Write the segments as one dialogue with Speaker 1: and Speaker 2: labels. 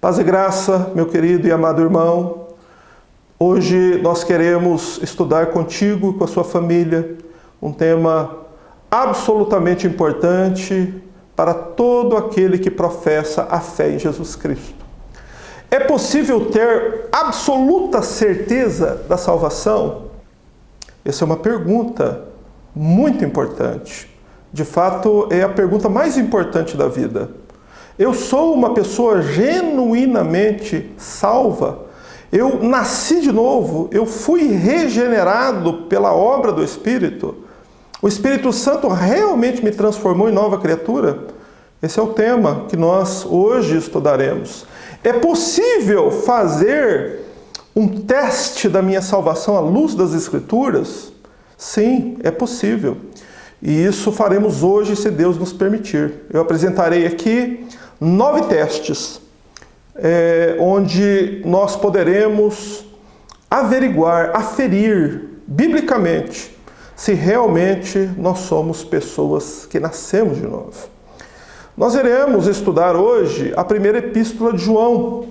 Speaker 1: Paz e graça, meu querido e amado irmão. Hoje nós queremos estudar contigo e com a sua família um tema absolutamente importante para todo aquele que professa a fé em Jesus Cristo. É possível ter absoluta certeza da salvação? Essa é uma pergunta muito importante. De fato, é a pergunta mais importante da vida. Eu sou uma pessoa genuinamente salva? Eu nasci de novo? Eu fui regenerado pela obra do Espírito? O Espírito Santo realmente me transformou em nova criatura? Esse é o tema que nós hoje estudaremos. É possível fazer um teste da minha salvação à luz das Escrituras? Sim, é possível. E isso faremos hoje, se Deus nos permitir. Eu apresentarei aqui 9 testes, onde nós poderemos averiguar, aferir, biblicamente, se realmente nós somos pessoas que nascemos de novo. Nós iremos estudar hoje a primeira epístola de João.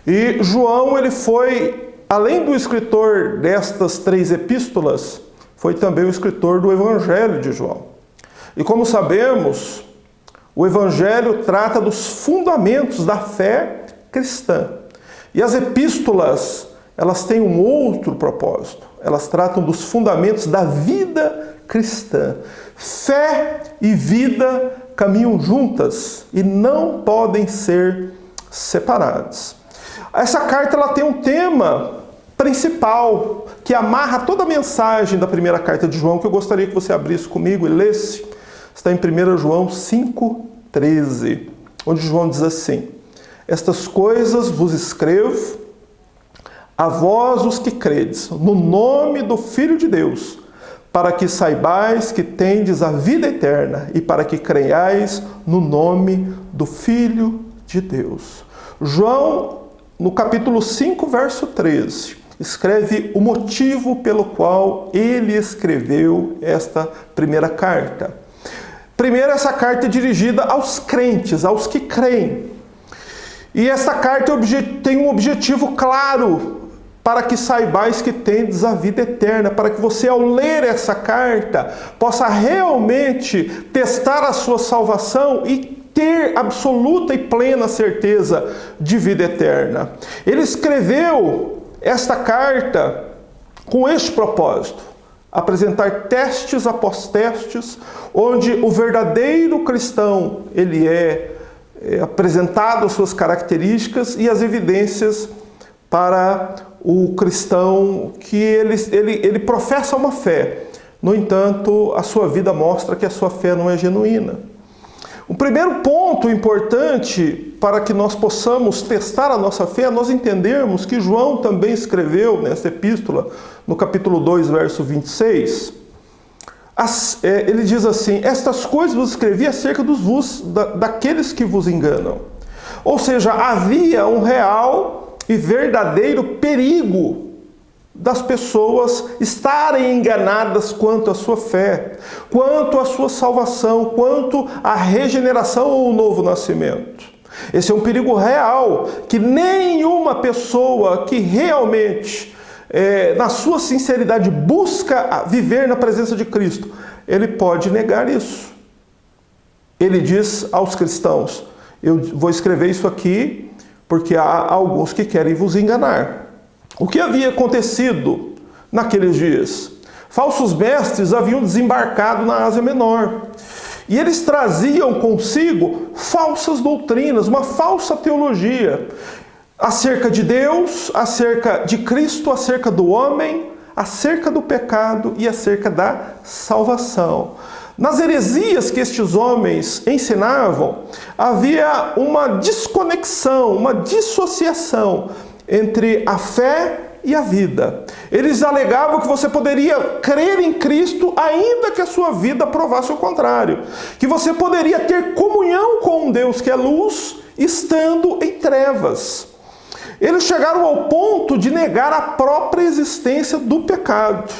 Speaker 1: E João, ele foi, além do escritor destas 3 epístolas, foi também o escritor do Evangelho de João. E como sabemos, o Evangelho trata dos fundamentos da fé cristã. E as epístolas, elas têm um outro propósito. Elas tratam dos fundamentos da vida cristã. Fé e vida caminham juntas e não podem ser separadas. Essa carta ela tem um tema principal que amarra toda a mensagem da primeira carta de João, que eu gostaria que você abrisse comigo e lesse. Está em 1 João 5,13, onde João diz assim: estas coisas vos escrevo a vós os que credes, no nome do Filho de Deus, para que saibais que tendes a vida eterna e para que creiais no nome do Filho de Deus. João, no capítulo 5, verso 13, escreve o motivo pelo qual ele escreveu esta primeira carta. Primeiro, essa carta é dirigida aos crentes, aos que creem. E essa carta tem um objetivo claro, para que saibais que tendes a vida eterna, para que você, ao ler essa carta, possa realmente testar a sua salvação e ter absoluta e plena certeza de vida eterna. Ele escreveu esta carta com este propósito: apresentar testes após testes, onde o verdadeiro cristão ele é apresentado as suas características e as evidências para o cristão que ele professa uma fé. No entanto, a sua vida mostra que a sua fé não é genuína. O primeiro ponto importante para que nós possamos testar a nossa fé é nós entendermos que João também escreveu nessa epístola, no capítulo 2, verso 26, ele diz assim: estas coisas vos escrevi acerca daqueles que vos enganam. Ou seja, havia um real e verdadeiro perigo das pessoas estarem enganadas quanto à sua fé, quanto à sua salvação, quanto à regeneração ou o novo nascimento. Esse é um perigo real, que nenhuma pessoa que realmente, na sua sinceridade, busca viver na presença de Cristo, ele pode negar isso. Ele diz aos cristãos: eu vou escrever isso aqui porque há alguns que querem vos enganar. O que havia acontecido naqueles dias? Falsos mestres haviam desembarcado na Ásia Menor. E eles traziam consigo falsas doutrinas, uma falsa teologia acerca de Deus, acerca de Cristo, acerca do homem, acerca do pecado e acerca da salvação. Nas heresias que estes homens ensinavam, havia uma desconexão, uma dissociação entre a fé e a vida. Eles alegavam que você poderia crer em Cristo ainda que a sua vida provasse o contrário. Que você poderia ter comunhão com um Deus que é luz, estando em trevas. Eles chegaram ao ponto de negar a própria existência do pecado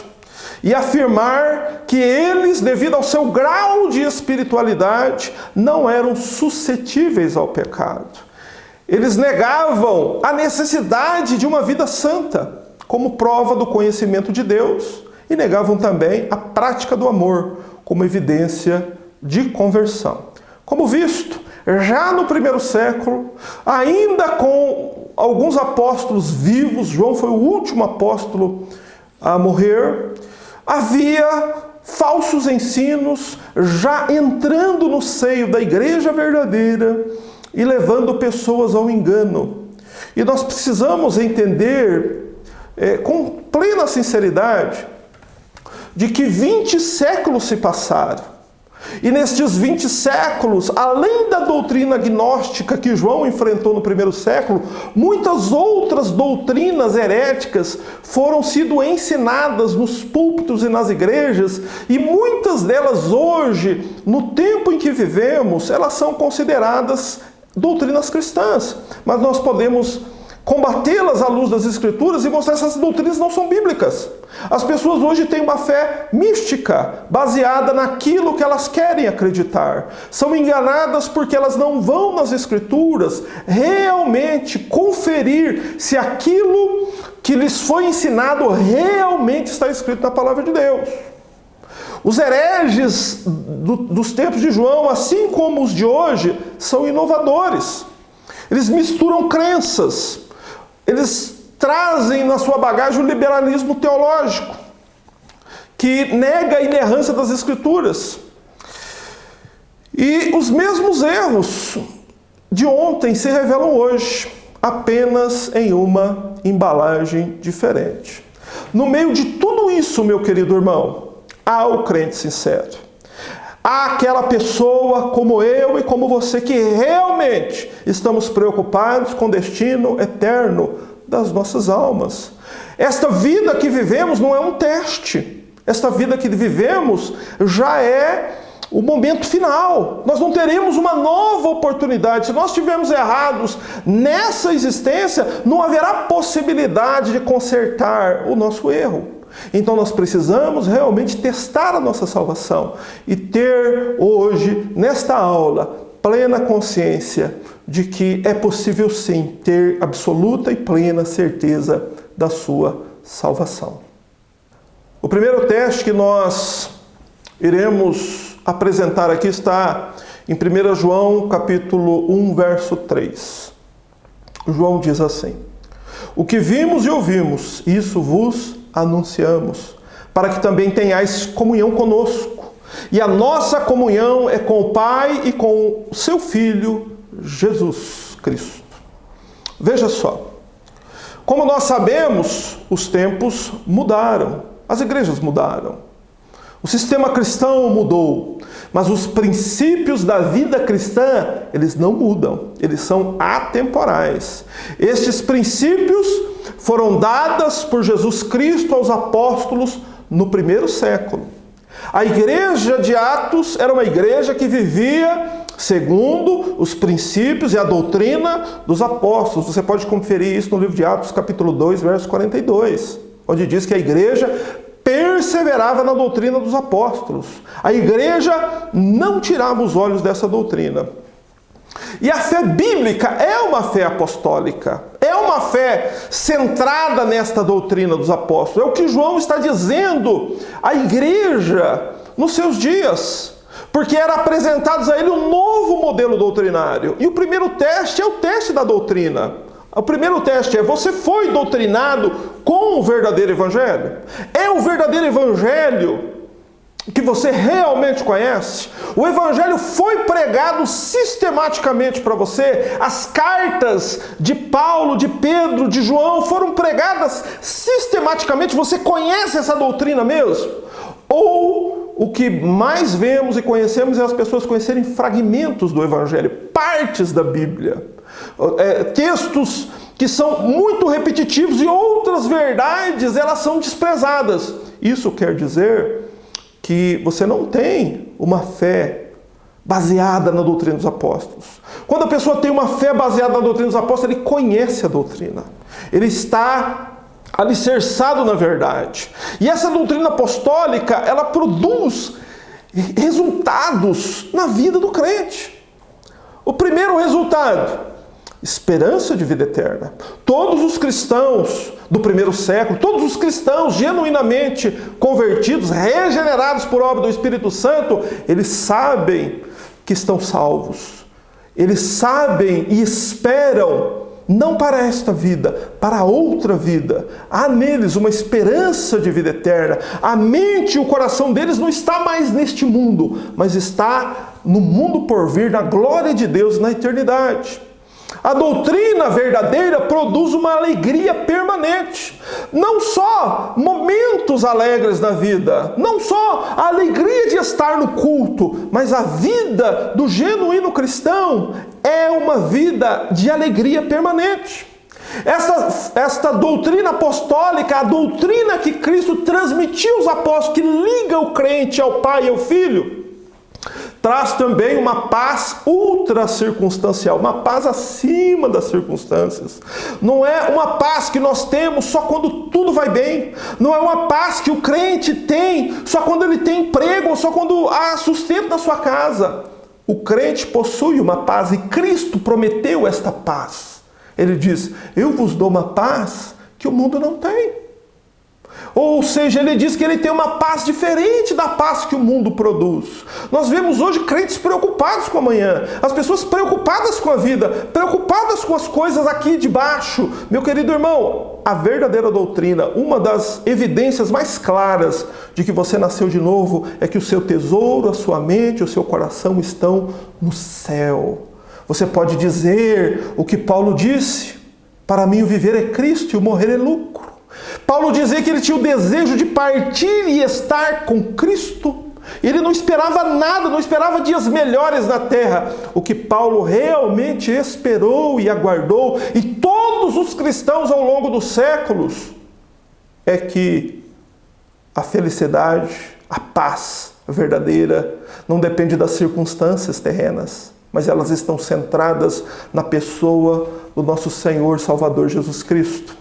Speaker 1: e afirmar que eles, devido ao seu grau de espiritualidade, não eram suscetíveis ao pecado. Eles negavam a necessidade de uma vida santa, como prova do conhecimento de Deus, e negavam também a prática do amor, como evidência de conversão. Como visto, já no primeiro século, ainda com alguns apóstolos vivos, João foi o último apóstolo a morrer, havia falsos ensinos já entrando no seio da igreja verdadeira e levando pessoas ao engano. E nós precisamos entender com plena sinceridade de que 20 séculos se passaram. E nestes 20 séculos, além da doutrina gnóstica que João enfrentou no primeiro século, muitas outras doutrinas heréticas foram sido ensinadas nos púlpitos e nas igrejas, e muitas delas hoje, no tempo em que vivemos, elas são consideradas doutrinas cristãs. Mas nós podemos combatê-las à luz das Escrituras e mostrar que essas doutrinas não são bíblicas. As pessoas hoje têm uma fé mística, baseada naquilo que elas querem acreditar. São enganadas porque elas não vão nas Escrituras realmente conferir se aquilo que lhes foi ensinado realmente está escrito na Palavra de Deus. Os hereges dos tempos de João, assim como os de hoje, são inovadores. Eles misturam crenças. Eles trazem na sua bagagem o liberalismo teológico, que nega a inerrância das Escrituras. E os mesmos erros de ontem se revelam hoje, apenas em uma embalagem diferente. No meio de tudo isso, meu querido irmão, há o crente sincero. Há aquela pessoa como eu e como você que realmente estamos preocupados com o destino eterno das nossas almas. Esta vida que vivemos não é um teste. Esta vida que vivemos já é o momento final. Nós não teremos uma nova oportunidade. Se nós estivermos errados nessa existência, não haverá possibilidade de consertar o nosso erro. Então nós precisamos realmente testar a nossa salvação e ter hoje, nesta aula, plena consciência de que é possível sim ter absoluta e plena certeza da sua salvação. O primeiro teste que nós iremos apresentar aqui está em 1 João capítulo 1, verso 3. João diz assim: o que vimos e ouvimos, isso vos anunciamos, para que também tenhais comunhão conosco. E a nossa comunhão é com o Pai e com o seu Filho, Jesus Cristo. Veja só, como nós sabemos, os tempos mudaram, as igrejas mudaram, o sistema cristão mudou, mas os princípios da vida cristã, eles não mudam, eles são atemporais. Estes princípios foram dados por Jesus Cristo aos apóstolos no primeiro século. A igreja de Atos era uma igreja que vivia segundo os princípios e a doutrina dos apóstolos. Você pode conferir isso no livro de Atos, capítulo 2, verso 42, onde diz que a igreja perseverava na doutrina dos apóstolos. A igreja não tirava os olhos dessa doutrina. E a fé bíblica é uma fé apostólica, é uma fé centrada nesta doutrina dos apóstolos. É o que João está dizendo à igreja nos seus dias, porque era apresentado a ele um novo modelo doutrinário. E o primeiro teste é o teste da doutrina. O primeiro teste é: você foi doutrinado com o verdadeiro evangelho? É o verdadeiro evangelho que você realmente conhece? O evangelho foi pregado sistematicamente para você? As cartas de Paulo, de Pedro, de João foram pregadas sistematicamente? Você conhece essa doutrina mesmo? Ou o que mais vemos e conhecemos é as pessoas conhecerem fragmentos do evangelho, partes da Bíblia, textos que são muito repetitivos e outras verdades elas são desprezadas. Isso quer dizer que você não tem uma fé baseada na doutrina dos apóstolos. Quando a pessoa tem uma fé baseada na doutrina dos apóstolos, ele conhece a doutrina. Ele está alicerçado na verdade. E essa doutrina apostólica, ela produz resultados na vida do crente. O primeiro resultado: esperança de vida eterna. Todos os cristãos do primeiro século, todos os cristãos genuinamente convertidos, regenerados por obra do Espírito Santo, eles sabem que estão salvos. Eles sabem e esperam, não para esta vida, para outra vida. Há neles uma esperança de vida eterna. A mente e o coração deles não está mais neste mundo, mas está no mundo por vir, na glória de Deus, na eternidade. A doutrina verdadeira produz uma alegria permanente. Não só momentos alegres na vida, não só a alegria de estar no culto, mas a vida do genuíno cristão é uma vida de alegria permanente. Esta doutrina apostólica, a doutrina que Cristo transmitiu aos apóstolos, que liga o crente ao Pai e ao Filho, traz também uma paz ultra circunstancial, uma paz acima das circunstâncias. Não é uma paz que nós temos só quando tudo vai bem. Não é uma paz que o crente tem só quando ele tem emprego ou só quando há sustento na sua casa. O crente possui uma paz e Cristo prometeu esta paz. Ele diz: eu vos dou uma paz que o mundo não tem. Ou seja, ele diz que ele tem uma paz diferente da paz que o mundo produz. Nós vemos hoje crentes preocupados com amanhã, as pessoas preocupadas com a vida, preocupadas com as coisas aqui de baixo. Meu querido irmão, a verdadeira doutrina, uma das evidências mais claras de que você nasceu de novo, é que o seu tesouro, a sua mente, o seu coração estão no céu. Você pode dizer o que Paulo disse: para mim o viver é Cristo e o morrer é lucro. Paulo dizia que ele tinha o desejo de partir e estar com Cristo. Ele não esperava nada, não esperava dias melhores na terra. O que Paulo realmente esperou e aguardou, e todos os cristãos ao longo dos séculos, é que a felicidade, a paz verdadeira, não depende das circunstâncias terrenas, mas elas estão centradas na pessoa do nosso Senhor Salvador Jesus Cristo.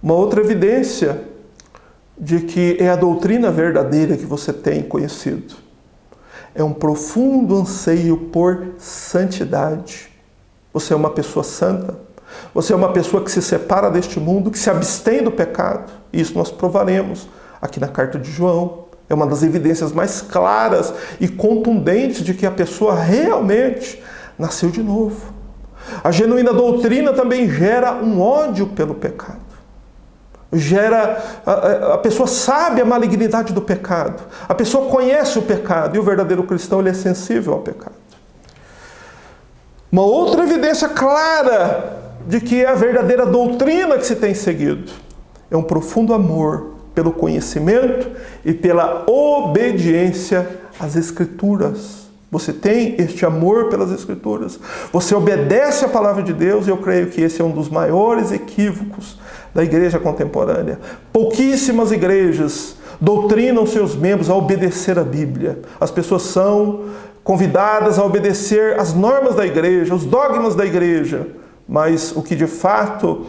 Speaker 1: Uma outra evidência de que é a doutrina verdadeira que você tem conhecido é um profundo anseio por santidade. Você é uma pessoa santa. Você é uma pessoa que se separa deste mundo, que se abstém do pecado. Isso nós provaremos aqui na carta de João. É uma das evidências mais claras e contundentes de que a pessoa realmente nasceu de novo. A genuína doutrina também gera um ódio pelo pecado. A pessoa sabe a malignidade do pecado. A pessoa conhece o pecado. E o verdadeiro cristão, ele é sensível ao pecado. Uma outra evidência clara de que é a verdadeira doutrina que se tem seguido é um profundo amor pelo conhecimento e pela obediência às Escrituras. Você tem este amor pelas Escrituras. Você obedece à palavra de Deus, e eu creio que esse é um dos maiores equívocos da igreja contemporânea. Pouquíssimas igrejas doutrinam seus membros a obedecer a Bíblia. As pessoas são convidadas a obedecer as normas da igreja, os dogmas da igreja, mas o que de fato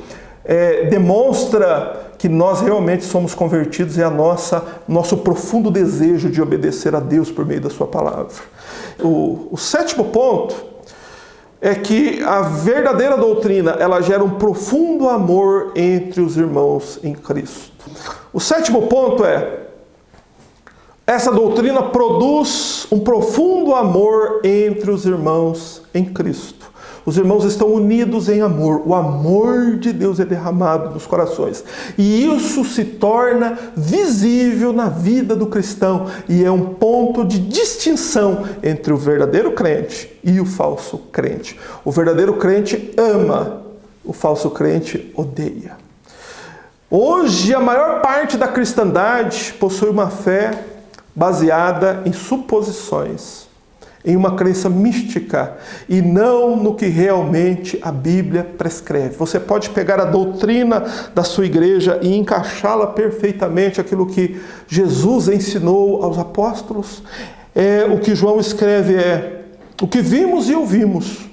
Speaker 1: demonstra que nós realmente somos convertidos é nosso profundo desejo de obedecer a Deus por meio da sua palavra. O sétimo ponto é que a verdadeira doutrina, ela gera um profundo amor entre os irmãos em Cristo. O sétimo ponto essa doutrina produz um profundo amor entre os irmãos em Cristo. Os irmãos estão unidos em amor. O amor de Deus é derramado nos corações. E isso se torna visível na vida do cristão. E é um ponto de distinção entre o verdadeiro crente e o falso crente. O verdadeiro crente ama, o falso crente odeia. Hoje, a maior parte da cristandade possui uma fé baseada em suposições, em uma crença mística e não no que realmente a Bíblia prescreve. Você pode pegar a doutrina da sua igreja e encaixá-la perfeitamente aquilo que Jesus ensinou aos apóstolos. O que João escreve o que vimos e ouvimos,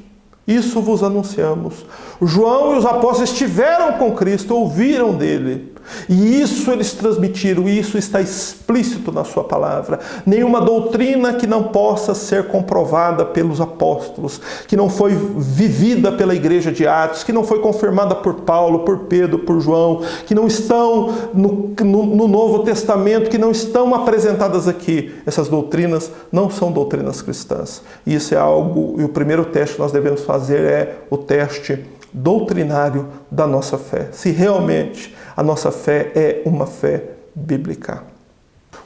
Speaker 1: isso vos anunciamos. João e os apóstolos estiveram com Cristo, ouviram dele. E isso eles transmitiram, e isso está explícito na sua palavra. Nenhuma doutrina que não possa ser comprovada pelos apóstolos, que não foi vivida pela igreja de Atos, que não foi confirmada por Paulo, por Pedro, por João, que não estão no Novo Testamento, que não estão apresentadas aqui. Essas doutrinas não são doutrinas cristãs. E isso é algo, e o primeiro teste que nós devemos fazer é o teste doutrinário da nossa fé. Se realmente a nossa fé é uma fé bíblica.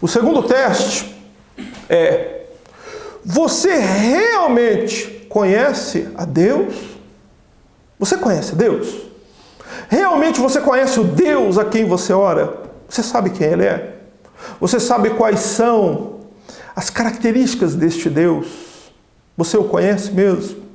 Speaker 1: O segundo teste é: você realmente conhece a Deus? Você conhece Deus? Realmente você conhece o Deus a quem você ora? Você sabe quem Ele é? Você sabe quais são as características deste Deus? Você o conhece mesmo?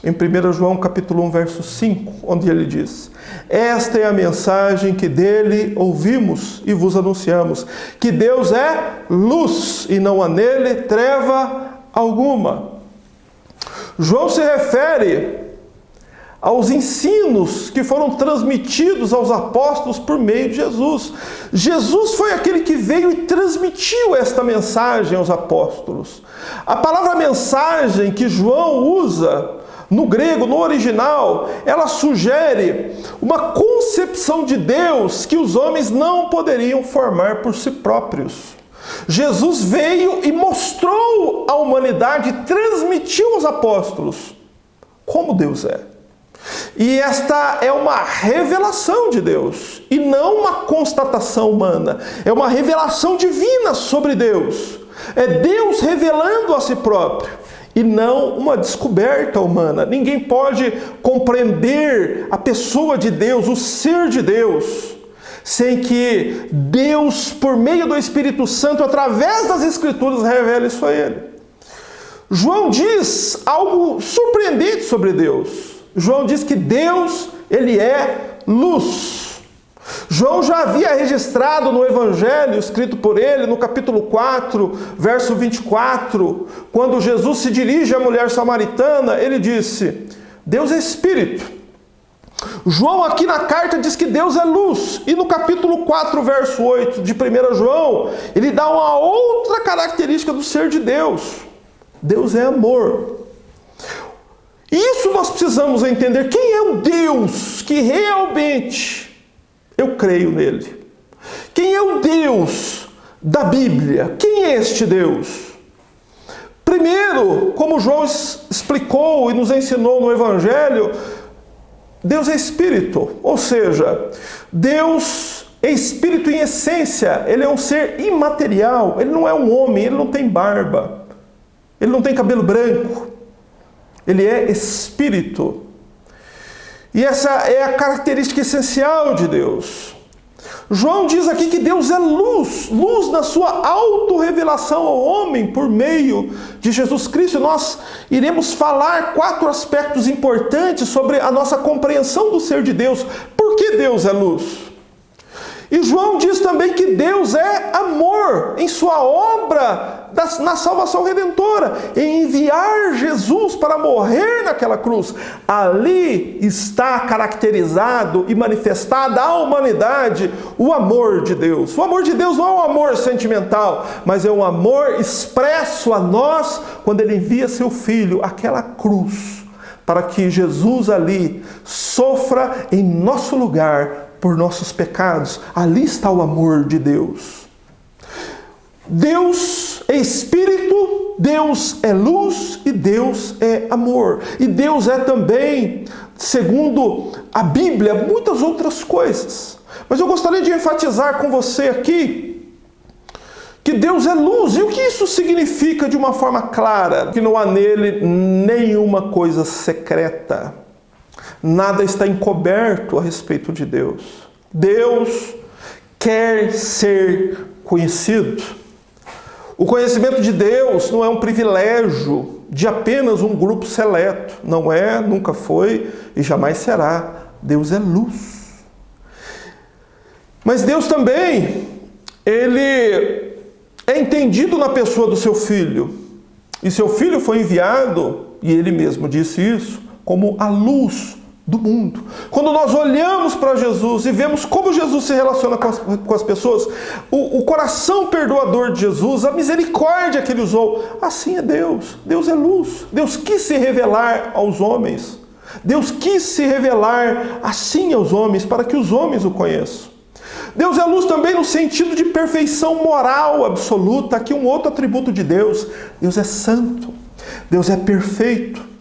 Speaker 1: Em 1 João capítulo 1, verso 5, onde ele diz: esta é a mensagem que dele ouvimos e vos anunciamos, que Deus é luz e não há nele treva alguma. João se refere aos ensinos que foram transmitidos aos apóstolos por meio de Jesus. Jesus foi aquele que veio e transmitiu esta mensagem aos apóstolos. A palavra mensagem que João usa no grego, no original, ela sugere uma concepção de Deus que os homens não poderiam formar por si próprios. Jesus veio e mostrou à humanidade, transmitiu aos apóstolos como Deus é. E esta é uma revelação de Deus, e não uma constatação humana. É uma revelação divina sobre Deus. É Deus revelando a si próprio. E não uma descoberta humana. Ninguém pode compreender a pessoa de Deus, o ser de Deus, sem que Deus, por meio do Espírito Santo, através das Escrituras, revele isso a ele. João diz algo surpreendente sobre Deus. João diz que Deus, Ele é luz. João já havia registrado no Evangelho, escrito por ele, no capítulo 4, verso 24, quando Jesus se dirige à mulher samaritana, ele disse: Deus é Espírito. João aqui na carta diz que Deus é luz. E no capítulo 4, verso 8 de 1 João, ele dá uma outra característica do ser de Deus. Deus é amor. Isso nós precisamos entender. Quem é o Deus que realmente eu creio nele? Quem é o Deus da Bíblia? Quem é este Deus? Primeiro, como João explicou e nos ensinou no Evangelho, Deus é Espírito, ou seja, Deus é Espírito em essência. Ele é um ser imaterial, ele não é um homem, ele não tem barba, ele não tem cabelo branco, ele é Espírito. E essa é a característica essencial de Deus. João diz aqui que Deus é luz, luz na sua autorrevelação ao homem por meio de Jesus Cristo. Nós iremos falar 4 aspectos importantes sobre a nossa compreensão do ser de Deus. Por que Deus é luz? E João diz também que Deus é amor em sua obra na salvação redentora, em enviar Jesus para morrer naquela cruz. Ali está caracterizado e manifestado à humanidade o amor de Deus. O amor de Deus não é um amor sentimental, mas é um amor expresso a nós quando Ele envia seu Filho àquela cruz, para que Jesus ali sofra em nosso lugar por nossos pecados. Ali está o amor de Deus. Deus é Espírito, Deus é luz e Deus é amor. E Deus é também, segundo a Bíblia, muitas outras coisas. Mas eu gostaria de enfatizar com você aqui que Deus é luz. E o que isso significa de uma forma clara? Que não há nele nenhuma coisa secreta. Nada está encoberto a respeito de Deus. Deus quer ser conhecido. O conhecimento de Deus não é um privilégio de apenas um grupo seleto. Não é, nunca foi e jamais será. Deus é luz. Mas Deus também, Ele é entendido na pessoa do seu Filho. E seu Filho foi enviado, e Ele mesmo disse isso, como a luz do mundo. Quando nós olhamos para Jesus e vemos como Jesus se relaciona com as pessoas, o coração perdoador de Jesus, a misericórdia que ele usou, assim é Deus. Deus é luz. Deus quis se revelar aos homens. Deus quis se revelar assim aos homens, para que os homens o conheçam. Deus é luz também no sentido de perfeição moral absoluta. Aqui um outro atributo de Deus. Deus é santo. Deus é perfeito.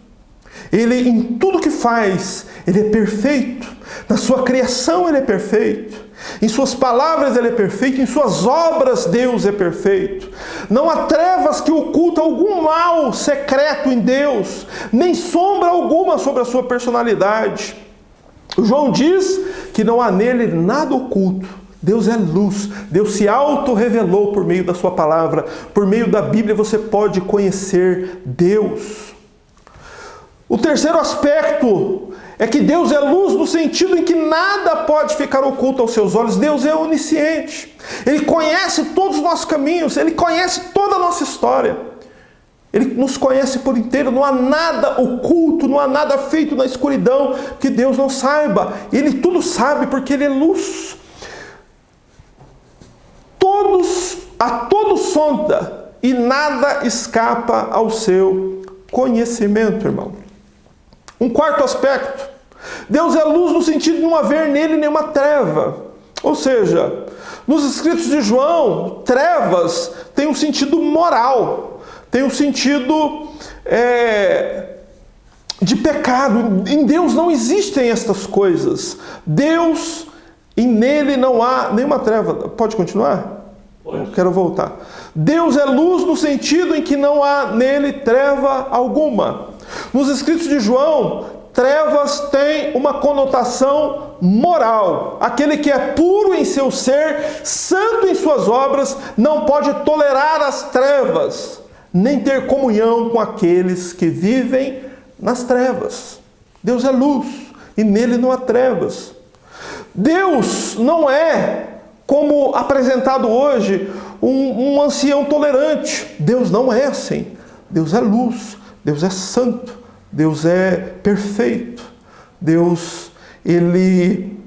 Speaker 1: Ele, em tudo que faz, ele é perfeito. Na sua criação, ele é perfeito. Em suas palavras, ele é perfeito. Em suas obras, Deus é perfeito. Não há trevas que ocultam algum mal secreto em Deus, nem sombra alguma sobre a sua personalidade. João diz que não há nele nada oculto. Deus é luz. Deus se auto-revelou por meio da sua palavra. Por meio da Bíblia, você pode conhecer Deus. O terceiro aspecto é que Deus é luz no sentido em que nada pode ficar oculto aos seus olhos. Deus é onisciente. Ele conhece todos os nossos caminhos. Ele conhece toda a nossa história. Ele nos conhece por inteiro. Não há nada oculto, não há nada feito na escuridão que Deus não saiba. Ele tudo sabe porque Ele é luz. A todos sonda e nada escapa ao seu conhecimento, irmão. Um quarto aspecto. Deus é luz no sentido de não haver nele nenhuma treva. Ou seja, nos escritos de João, trevas tem um sentido moral, tem um sentido de pecado. Em Deus não existem estas coisas. Deus, e nele não há nenhuma treva. Pode continuar? Eu quero voltar. Deus é luz no sentido em que não há nele treva alguma. Nos escritos de João, trevas têm uma conotação moral. Aquele que é puro em seu ser, santo em suas obras, não pode tolerar as trevas, nem ter comunhão com aqueles que vivem nas trevas. Deus é luz e nele não há trevas. Deus não é, como apresentado hoje, um ancião tolerante. Deus não é assim. Deus é luz, Deus é santo, Deus é perfeito. Deus, Ele,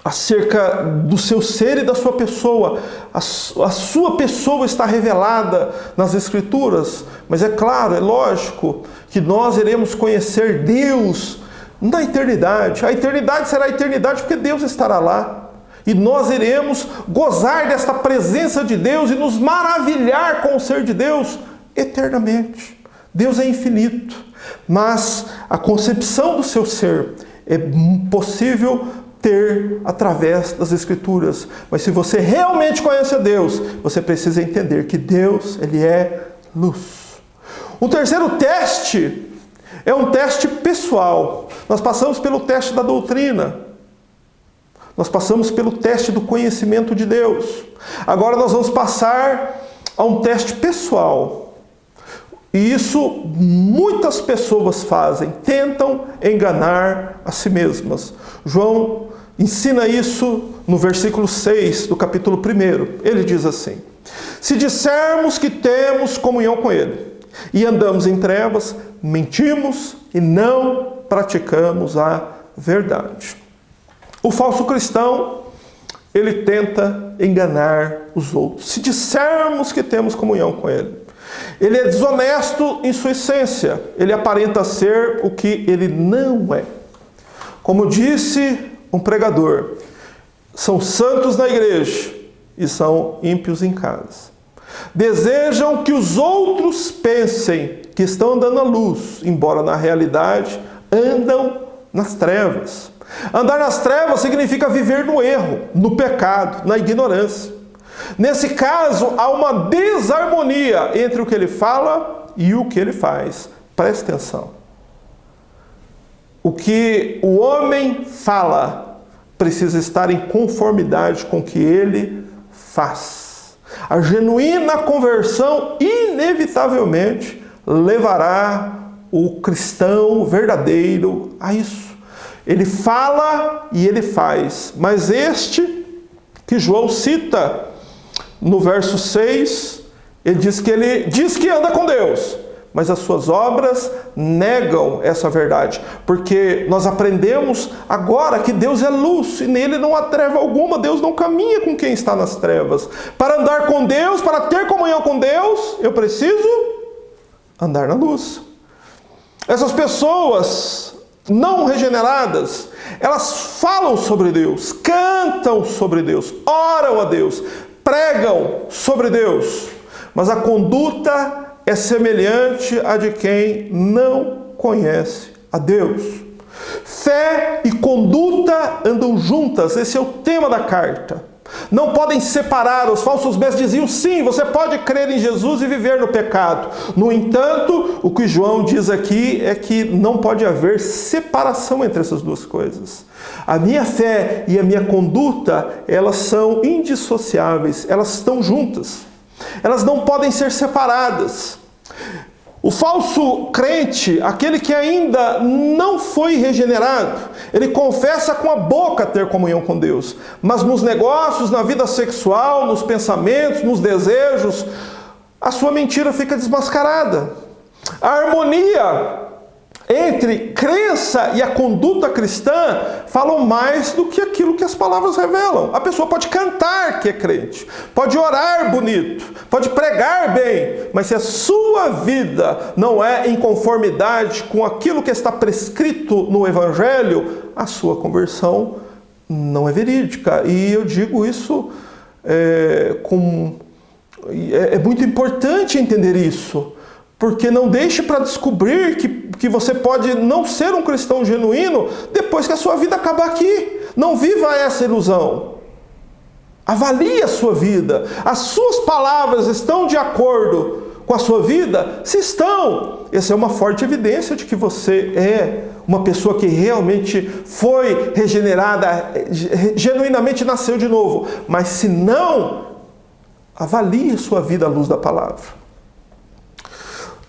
Speaker 1: acerca do seu ser e da sua pessoa, a sua pessoa está revelada nas Escrituras, mas é claro, é lógico, que nós iremos conhecer Deus na eternidade. A eternidade será a eternidade porque Deus estará lá. E nós iremos gozar desta presença de Deus e nos maravilhar com o ser de Deus eternamente. Deus é infinito, mas a concepção do seu ser é possível ter através das Escrituras. Mas se você realmente conhece a Deus, você precisa entender que Deus, Ele é luz. O terceiro teste é um teste pessoal. Nós passamos pelo teste da doutrina. Nós passamos pelo teste do conhecimento de Deus. Agora nós vamos passar a um teste pessoal. E isso muitas pessoas fazem, tentam enganar a si mesmas. João ensina isso no versículo 6 do capítulo 1. Ele diz assim: se dissermos que temos comunhão com Ele e andamos em trevas, mentimos e não praticamos a verdade. O falso cristão, ele tenta enganar os outros. Se dissermos que temos comunhão com Ele, ele é desonesto em sua essência. Ele aparenta ser o que ele não é. Como disse um pregador, são santos na igreja e são ímpios em casa. Desejam que os outros pensem que estão andando à luz, embora na realidade andam nas trevas. Andar nas trevas significa viver no erro, no pecado, na ignorância. Nesse caso, há uma desarmonia entre o que ele fala e o que ele faz. Preste atenção. O que o homem fala precisa estar em conformidade com o que ele faz. A genuína conversão, inevitavelmente, levará o cristão verdadeiro a isso. Ele fala e ele faz. Mas este que João cita no verso 6, ele diz que anda com Deus, mas as suas obras negam essa verdade. Porque nós aprendemos agora que Deus é luz e nele não há treva alguma. Deus não caminha com quem está nas trevas. Para andar com Deus, para ter comunhão com Deus, eu preciso andar na luz. Essas pessoas não regeneradas, elas falam sobre Deus, cantam sobre Deus, oram a Deus, pregam sobre Deus, mas a conduta é semelhante à de quem não conhece a Deus. Fé e conduta andam juntas, esse é o tema da carta. Não podem separar. Os falsos mestres diziam, sim, você pode crer em Jesus e viver no pecado. No entanto, o que João diz aqui é que não pode haver separação entre essas duas coisas. A minha fé e a minha conduta, elas são indissociáveis, elas estão juntas. Elas não podem ser separadas. O falso crente, aquele que ainda não foi regenerado, ele confessa com a boca ter comunhão com Deus, mas nos negócios, na vida sexual, nos pensamentos, nos desejos, a sua mentira fica desmascarada. A harmonia entre crença e a conduta cristã falam mais do que aquilo que as palavras revelam. A pessoa pode cantar que é crente, pode orar bonito, pode pregar bem, mas se a sua vida não é em conformidade com aquilo que está prescrito no Evangelho, a sua conversão não é verídica. E eu digo isso é muito importante entender isso. Porque não deixe para descobrir que você pode não ser um cristão genuíno depois que a sua vida acabar aqui. Não viva essa ilusão. Avalie a sua vida. As suas palavras estão de acordo com a sua vida? Se estão, essa é uma forte evidência de que você é uma pessoa que realmente foi regenerada, genuinamente nasceu de novo. Mas se não, avalie a sua vida à luz da palavra.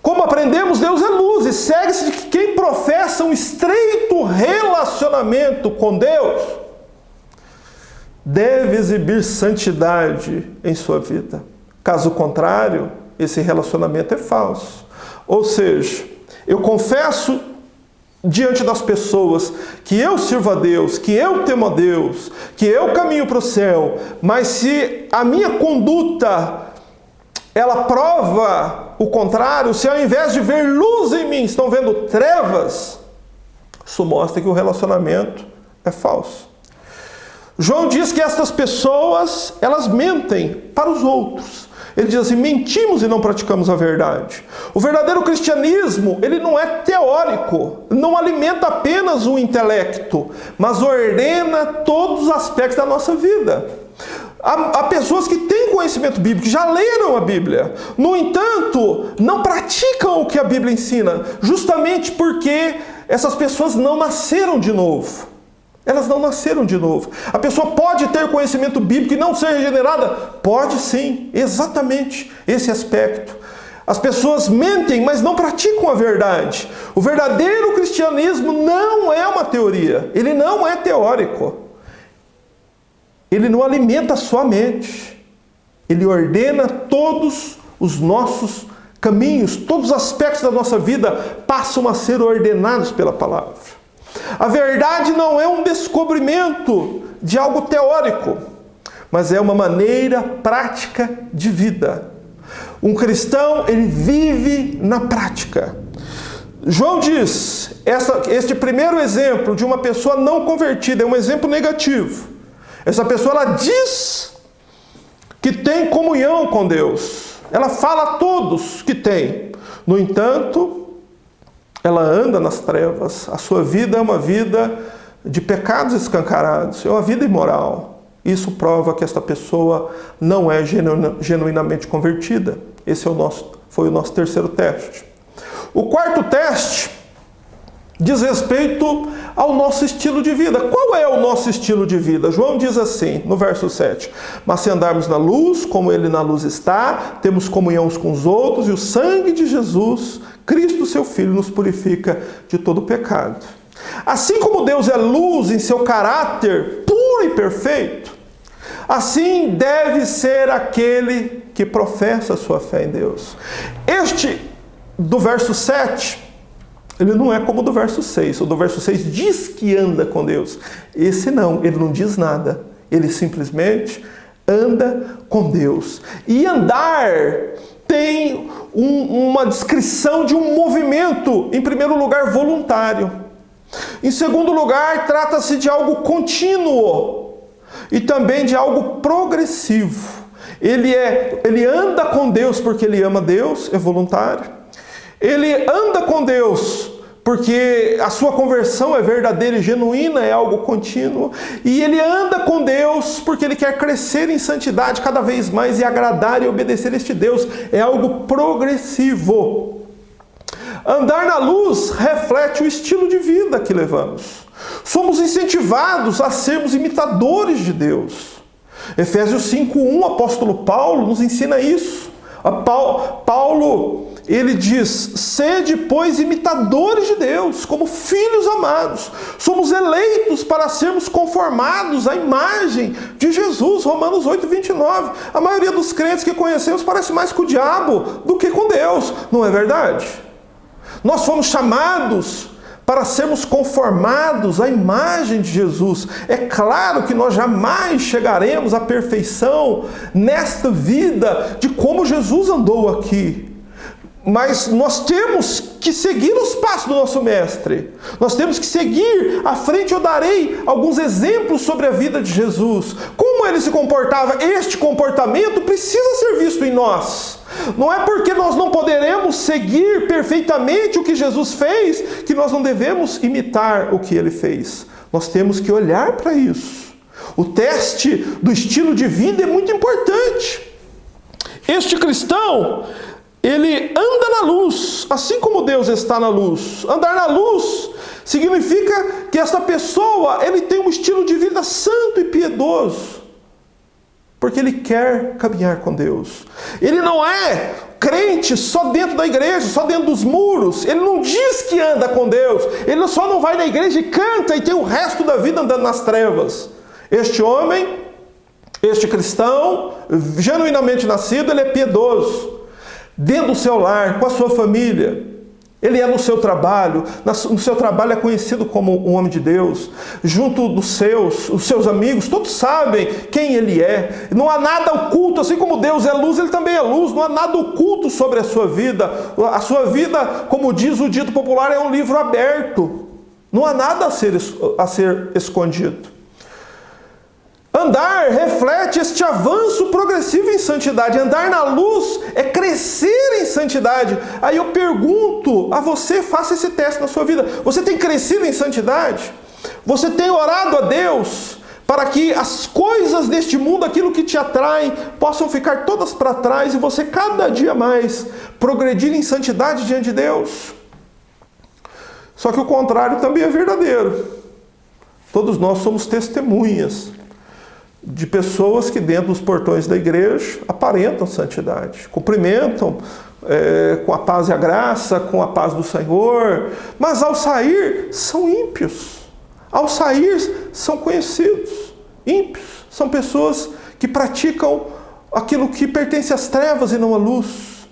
Speaker 1: Como aprendemos, Deus é luz e segue-se de que quem professa um estreito relacionamento com Deus deve exibir santidade em sua vida. Caso contrário, esse relacionamento é falso. Ou seja, eu confesso diante das pessoas que eu sirvo a Deus, que eu temo a Deus, que eu caminho para o céu, mas se a minha conduta ela prova o contrário, se ao invés de ver luz em mim, estão vendo trevas, isso mostra que o relacionamento é falso. João diz que estas pessoas, elas mentem para os outros. Ele diz assim, mentimos e não praticamos a verdade. O verdadeiro cristianismo, ele não é teórico, não alimenta apenas o intelecto, mas ordena todos os aspectos da nossa vida. Há pessoas que têm conhecimento bíblico, já leram a Bíblia. No entanto, não praticam o que a Bíblia ensina, justamente porque essas pessoas não nasceram de novo. Elas não nasceram de novo. A pessoa pode ter conhecimento bíblico e não ser regenerada? Pode sim, exatamente esse aspecto. As pessoas mentem, mas não praticam a verdade. O verdadeiro cristianismo não é uma teoria, ele não é teórico. Ele não alimenta a sua mente. Ele ordena todos os nossos caminhos, todos os aspectos da nossa vida passam a ser ordenados pela palavra. A verdade não é um descobrimento de algo teórico, mas é uma maneira prática de vida. Um cristão, ele vive na prática. João diz, este primeiro exemplo de uma pessoa não convertida é um exemplo negativo. Essa pessoa, ela diz que tem comunhão com Deus. Ela fala a todos que tem. No entanto, ela anda nas trevas. A sua vida é uma vida de pecados escancarados. É uma vida imoral. Isso prova que esta pessoa não é genuinamente convertida. Esse foi o nosso terceiro teste. O quarto teste diz respeito ao nosso estilo de vida. Qual é o nosso estilo de vida? João diz assim, no verso 7. Mas se andarmos na luz, como ele na luz está, temos comunhão uns com os outros, e o sangue de Jesus, Cristo, seu Filho, nos purifica de todo pecado. Assim como Deus é luz em seu caráter puro e perfeito, assim deve ser aquele que professa a sua fé em Deus. Este do verso 7, ele não é como o do verso 6. O do verso 6 diz que anda com Deus. Esse não, ele não diz nada. Ele simplesmente anda com Deus. E andar tem uma descrição de um movimento, em primeiro lugar, voluntário. Em segundo lugar, trata-se de algo contínuo e também de algo progressivo. Ele anda com Deus porque ele ama Deus, é voluntário. Ele anda com Deus porque a sua conversão é verdadeira e genuína, é algo contínuo. E ele anda com Deus porque ele quer crescer em santidade cada vez mais e agradar e obedecer a este Deus, é algo progressivo. Andar na luz reflete o estilo de vida que levamos. Somos incentivados a sermos imitadores de Deus. Efésios 5:1, o apóstolo Paulo nos ensina isso. Paulo, ele diz: sede, pois, imitadores de Deus, como filhos amados. Somos eleitos para sermos conformados à imagem de Jesus, Romanos 8:29. A maioria dos crentes que conhecemos parece mais com o diabo do que com Deus, não é verdade? Nós fomos chamados para sermos conformados à imagem de Jesus. É claro que nós jamais chegaremos à perfeição nesta vida de como Jesus andou aqui. Mas nós temos que seguir os passos do nosso mestre. Nós temos que seguir à frente. Eu darei alguns exemplos sobre a vida de Jesus. Como ele se comportava. Este comportamento precisa ser visto em nós. Não é porque nós não poderemos seguir perfeitamente o que Jesus fez que nós não devemos imitar o que ele fez. Nós temos que olhar para isso. O teste do estilo de vida é muito importante. Este cristão, ele anda na luz, assim como Deus está na luz. Andar na luz significa que essa pessoa, ele tem um estilo de vida santo e piedoso, porque ele quer caminhar com Deus. Ele não é crente só dentro da igreja, só dentro dos muros. Ele não diz que anda com Deus. Ele só não vai na igreja e canta e tem o resto da vida andando nas trevas. Este homem, este cristão, genuinamente nascido, ele é piedoso. Dentro do seu lar, com a sua família. Ele é no seu trabalho. No seu trabalho é conhecido como um homem de Deus. Junto dos os seus amigos, todos sabem quem ele é. Não há nada oculto. Assim como Deus é luz, ele também é luz. Não há nada oculto sobre a sua vida. A sua vida, como diz o dito popular, é um livro aberto. Não há nada a ser escondido. Andar reflete este avanço progressivo em santidade. Andar na luz é crescer em santidade. Aí eu pergunto a você, faça esse teste na sua vida. Você tem crescido em santidade? Você tem orado a Deus para que as coisas deste mundo, aquilo que te atrai, possam ficar todas para trás e você cada dia mais progredir em santidade diante de Deus? Só que o contrário também é verdadeiro. Todos nós somos testemunhas de pessoas que dentro dos portões da igreja aparentam santidade, cumprimentam com a paz e a graça, com a paz do Senhor, mas ao sair são ímpios, ao sair são conhecidos. Ímpios são pessoas que praticam aquilo que pertence às trevas e não à luz.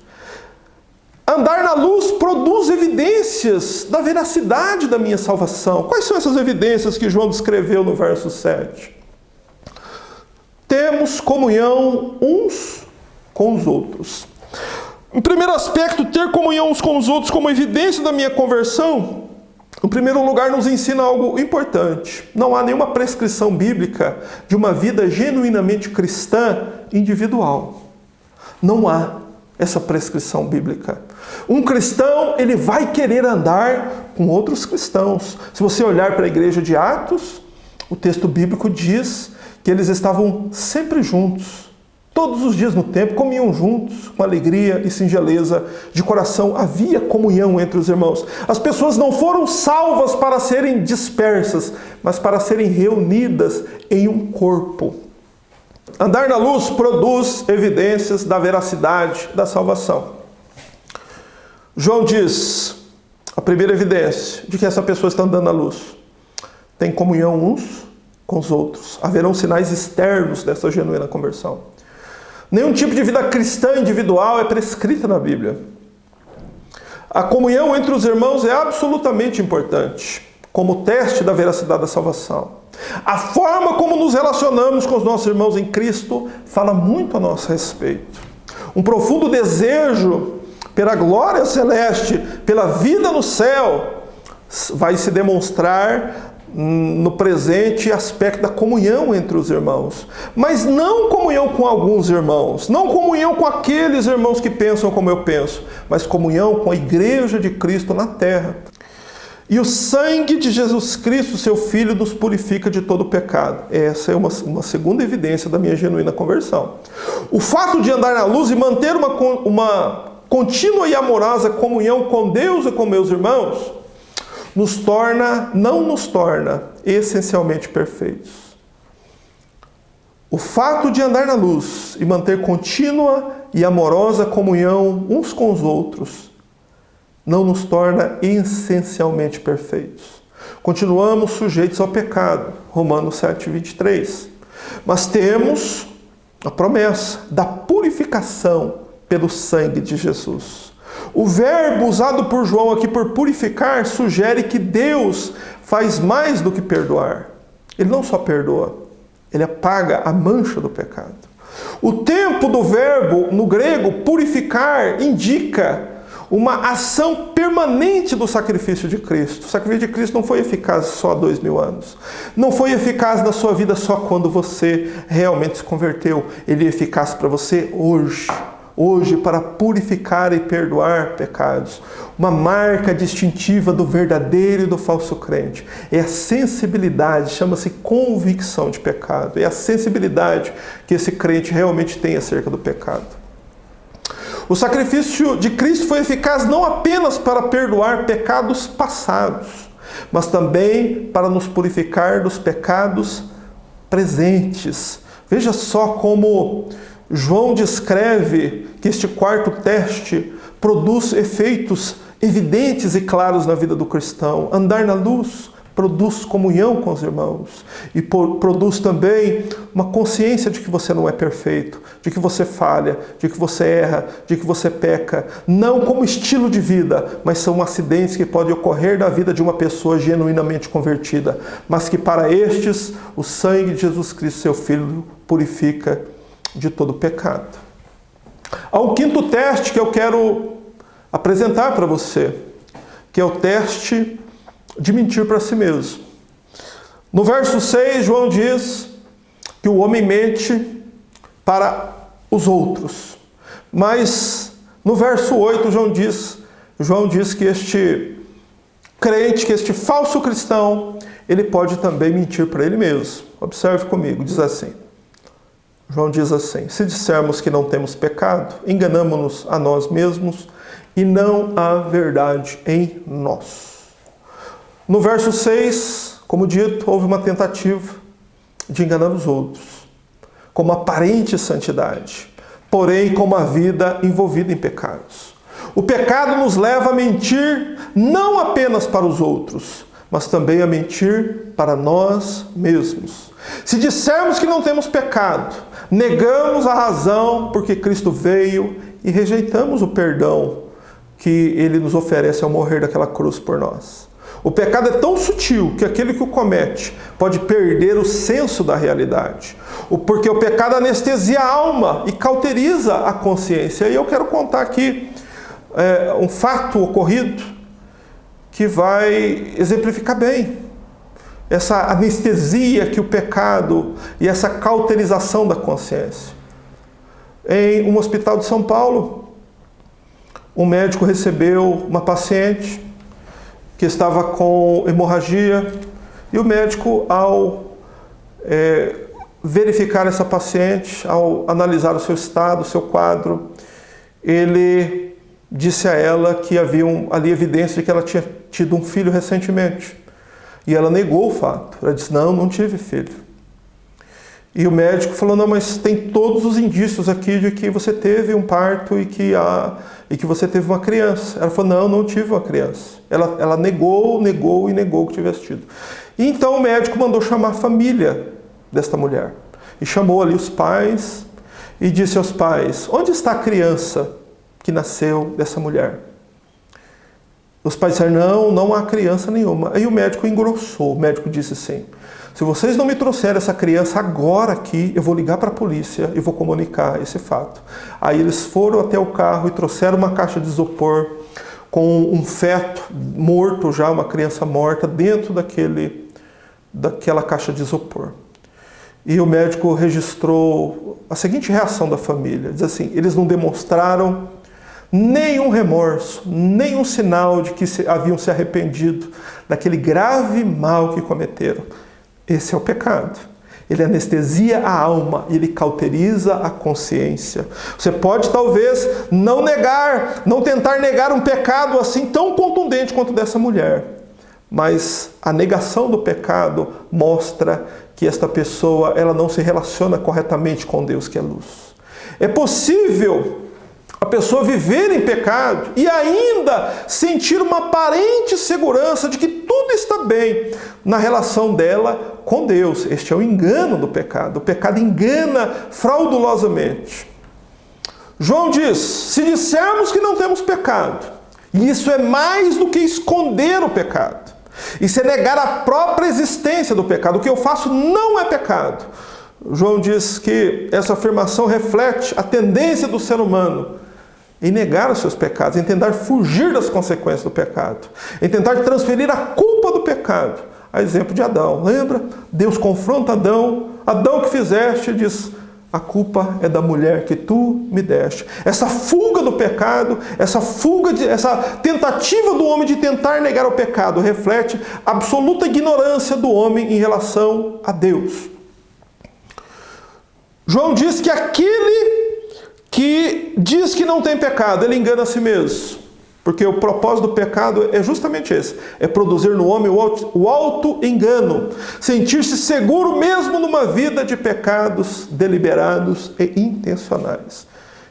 Speaker 1: Andar na luz produz evidências da veracidade da minha salvação. Quais são essas evidências que João descreveu no verso 7? Temos comunhão uns com os outros. Em primeiro aspecto, ter comunhão uns com os outros como evidência da minha conversão, em primeiro lugar, nos ensina algo importante. Não há nenhuma prescrição bíblica de uma vida genuinamente cristã individual. Não há essa prescrição bíblica. Um cristão, ele vai querer andar com outros cristãos. Se você olhar para a igreja de Atos, o texto bíblico diz que eles estavam sempre juntos, todos os dias no templo, comiam juntos, com alegria e singeleza de coração. Havia comunhão entre os irmãos. As pessoas não foram salvas para serem dispersas, mas para serem reunidas em um corpo. Andar na luz produz evidências da veracidade da salvação. João diz, a primeira evidência de que essa pessoa está andando na luz: tem comunhão uns com os outros. Haverão sinais externos dessa genuína conversão. Nenhum tipo de vida cristã individual é prescrita na Bíblia. A comunhão entre os irmãos é absolutamente importante, como teste da veracidade da salvação. A forma como nos relacionamos com os nossos irmãos em Cristo fala muito a nosso respeito. Um profundo desejo pela glória celeste, pela vida no céu, vai se demonstrar no presente aspecto da comunhão entre os irmãos. Mas não comunhão com alguns irmãos, não comunhão com aqueles irmãos que pensam como eu penso, mas comunhão com a igreja de Cristo na terra. E o sangue de Jesus Cristo, seu Filho, nos purifica de todo pecado. Essa é uma segunda evidência da minha genuína conversão. O fato de andar na luz e manter uma contínua e amorosa comunhão com Deus e com meus irmãos, não nos torna essencialmente perfeitos. O fato de andar na luz e manter contínua e amorosa comunhão uns com os outros não nos torna essencialmente perfeitos. Continuamos sujeitos ao pecado, Romanos 7:23. Mas temos a promessa da purificação pelo sangue de Jesus. O verbo usado por João aqui por purificar sugere que Deus faz mais do que perdoar. Ele não só perdoa, ele apaga a mancha do pecado. O tempo do verbo no grego purificar indica uma ação permanente do sacrifício de Cristo. O sacrifício de Cristo não foi eficaz só há 2000 anos. Não foi eficaz na sua vida só quando você realmente se converteu. Ele é eficaz para você hoje. Hoje, para purificar e perdoar pecados. Uma marca distintiva do verdadeiro e do falso crente. É a sensibilidade, chama-se convicção de pecado. É a sensibilidade que esse crente realmente tem acerca do pecado. O sacrifício de Cristo foi eficaz não apenas para perdoar pecados passados, mas também para nos purificar dos pecados presentes. Veja só como João descreve que este quarto teste produz efeitos evidentes e claros na vida do cristão. Andar na luz produz comunhão com os irmãos e produz também uma consciência de que você não é perfeito, de que você falha, de que você erra, de que você peca, não como estilo de vida, mas são acidentes que podem ocorrer na vida de uma pessoa genuinamente convertida, mas que para estes o sangue de Jesus Cristo, seu Filho, purifica de todo pecado. Há um quinto teste que eu quero apresentar para você, que é o teste de mentir para si mesmo. No verso 6, João diz que o homem mente para os outros. Mas no verso 8, João diz que este crente, que este falso cristão, ele pode também mentir para ele mesmo. Observe comigo, diz assim. João diz assim: se dissermos que não temos pecado, enganamo-nos a nós mesmos e não há verdade em nós. No verso 6, como dito, houve uma tentativa de enganar os outros, com uma aparente santidade, porém com uma vida envolvida em pecados. O pecado nos leva a mentir não apenas para os outros, mas também a mentir para nós mesmos. Se dissermos que não temos pecado, negamos a razão porque Cristo veio e rejeitamos o perdão que Ele nos oferece ao morrer daquela cruz por nós. O pecado é tão sutil que aquele que o comete pode perder o senso da realidade. Porque o pecado anestesia a alma e cauteriza a consciência. E eu quero contar aqui um fato ocorrido que vai exemplificar bem essa anestesia que o pecado e essa cauterização da consciência. Em um hospital de São Paulo, um médico recebeu uma paciente que estava com hemorragia, e o médico, ao verificar essa paciente, ao analisar o seu estado, o seu quadro, ele disse a ela que havia ali evidência de que ela tinha tido um filho recentemente. E ela negou o fato. Ela disse: não tive filho. E o médico falou: não, mas tem todos os indícios aqui de que você teve um parto e que você teve uma criança. Ela falou: não tive uma criança. Ela negou que tivesse tido. E então o médico mandou chamar a família desta mulher. E chamou ali os pais e disse aos pais: onde está a criança que nasceu dessa mulher? Os pais disseram, não há criança nenhuma. Aí o médico engrossou, o médico disse assim, se vocês não me trouxerem essa criança agora aqui, eu vou ligar para a polícia e vou comunicar esse fato. Aí eles foram até o carro e trouxeram uma caixa de isopor com um feto morto já, uma criança morta, dentro daquela caixa de isopor. E o médico registrou a seguinte reação da família, diz assim, eles não demonstraram nenhum remorso, nenhum sinal de que haviam se arrependido daquele grave mal que cometeram. Esse é o pecado. Ele anestesia a alma, ele cauteriza a consciência. Você pode talvez não tentar negar um pecado assim tão contundente quanto dessa mulher, mas a negação do pecado mostra que esta pessoa ela não se relaciona corretamente com Deus que é luz. É possível a pessoa viver em pecado e ainda sentir uma aparente segurança de que tudo está bem na relação dela com Deus. Este é o engano do pecado. O pecado engana fraudulosamente. João diz, se dissermos que não temos pecado, e isso é mais do que esconder o pecado, isso é negar a própria existência do pecado. O que eu faço não é pecado. João diz que essa afirmação reflete a tendência do ser humano em negar os seus pecados, em tentar fugir das consequências do pecado, em tentar transferir a culpa do pecado. A exemplo de Adão. Lembra? Deus confronta Adão. Adão, que fizeste? Diz, a culpa é da mulher que tu me deste. Essa fuga do pecado, essa tentativa do homem de tentar negar o pecado reflete a absoluta ignorância do homem em relação a Deus. João diz que aquele que diz que não tem pecado, ele engana a si mesmo. Porque o propósito do pecado é justamente esse. É produzir no homem o auto-engano. Sentir-se seguro mesmo numa vida de pecados deliberados e intencionais.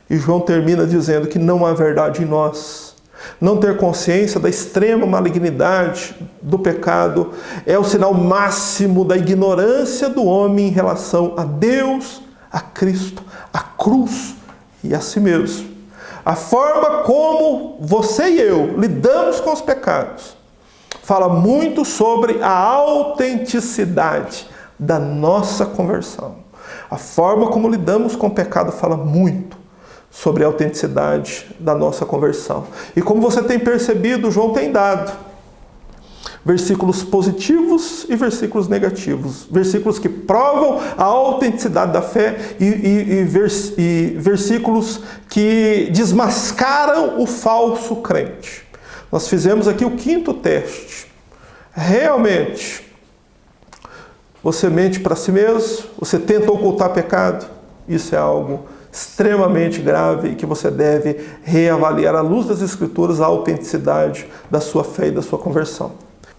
Speaker 1: E João termina dizendo que não há verdade em nós. Não ter consciência da extrema malignidade do pecado é o sinal máximo da ignorância do homem em relação a Deus, a Cristo, a cruz e a si mesmo. A forma como você e eu lidamos com os pecados fala muito sobre a autenticidade da nossa conversão. A forma como lidamos com o pecado fala muito sobre a autenticidade da nossa conversão. E como você tem percebido, João tem dado versículos positivos e versículos negativos. Versículos que provam a autenticidade da fé e versículos que desmascaram o falso crente. Nós fizemos aqui o 5º teste. Realmente, você mente para si mesmo? Você tenta ocultar pecado? Isso é algo extremamente grave e que você deve reavaliar à luz das Escrituras a autenticidade da sua fé e da sua conversão.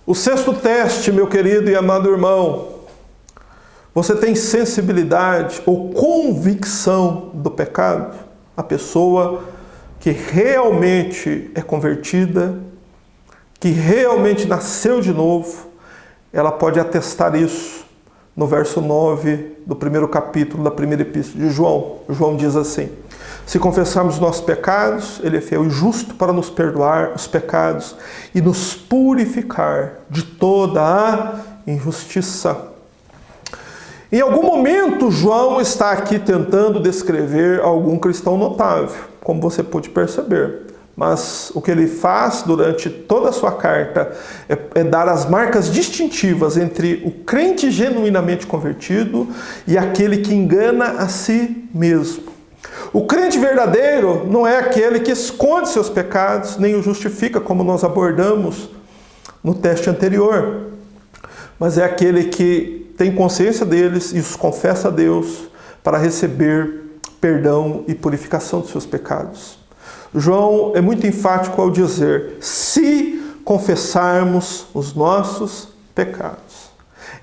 Speaker 1: O 6º teste, meu querido e amado irmão, você tem sensibilidade ou convicção do pecado? A pessoa que realmente é convertida, que realmente nasceu de novo, ela pode atestar isso no verso 9 do 1º capítulo da 1ª epístola de João. João diz assim, se confessarmos os nossos pecados, Ele é fiel e justo para nos perdoar os pecados e nos purificar de toda a injustiça. Em algum momento, João está aqui tentando descrever algum cristão notável, como você pôde perceber. Mas o que ele faz durante toda a sua carta é dar as marcas distintivas entre o crente genuinamente convertido e aquele que engana a si mesmo. O crente verdadeiro não é aquele que esconde seus pecados, nem o justifica, como nós abordamos no teste anterior, mas é aquele que tem consciência deles e os confessa a Deus para receber perdão e purificação dos seus pecados. João é muito enfático ao dizer, se confessarmos os nossos pecados.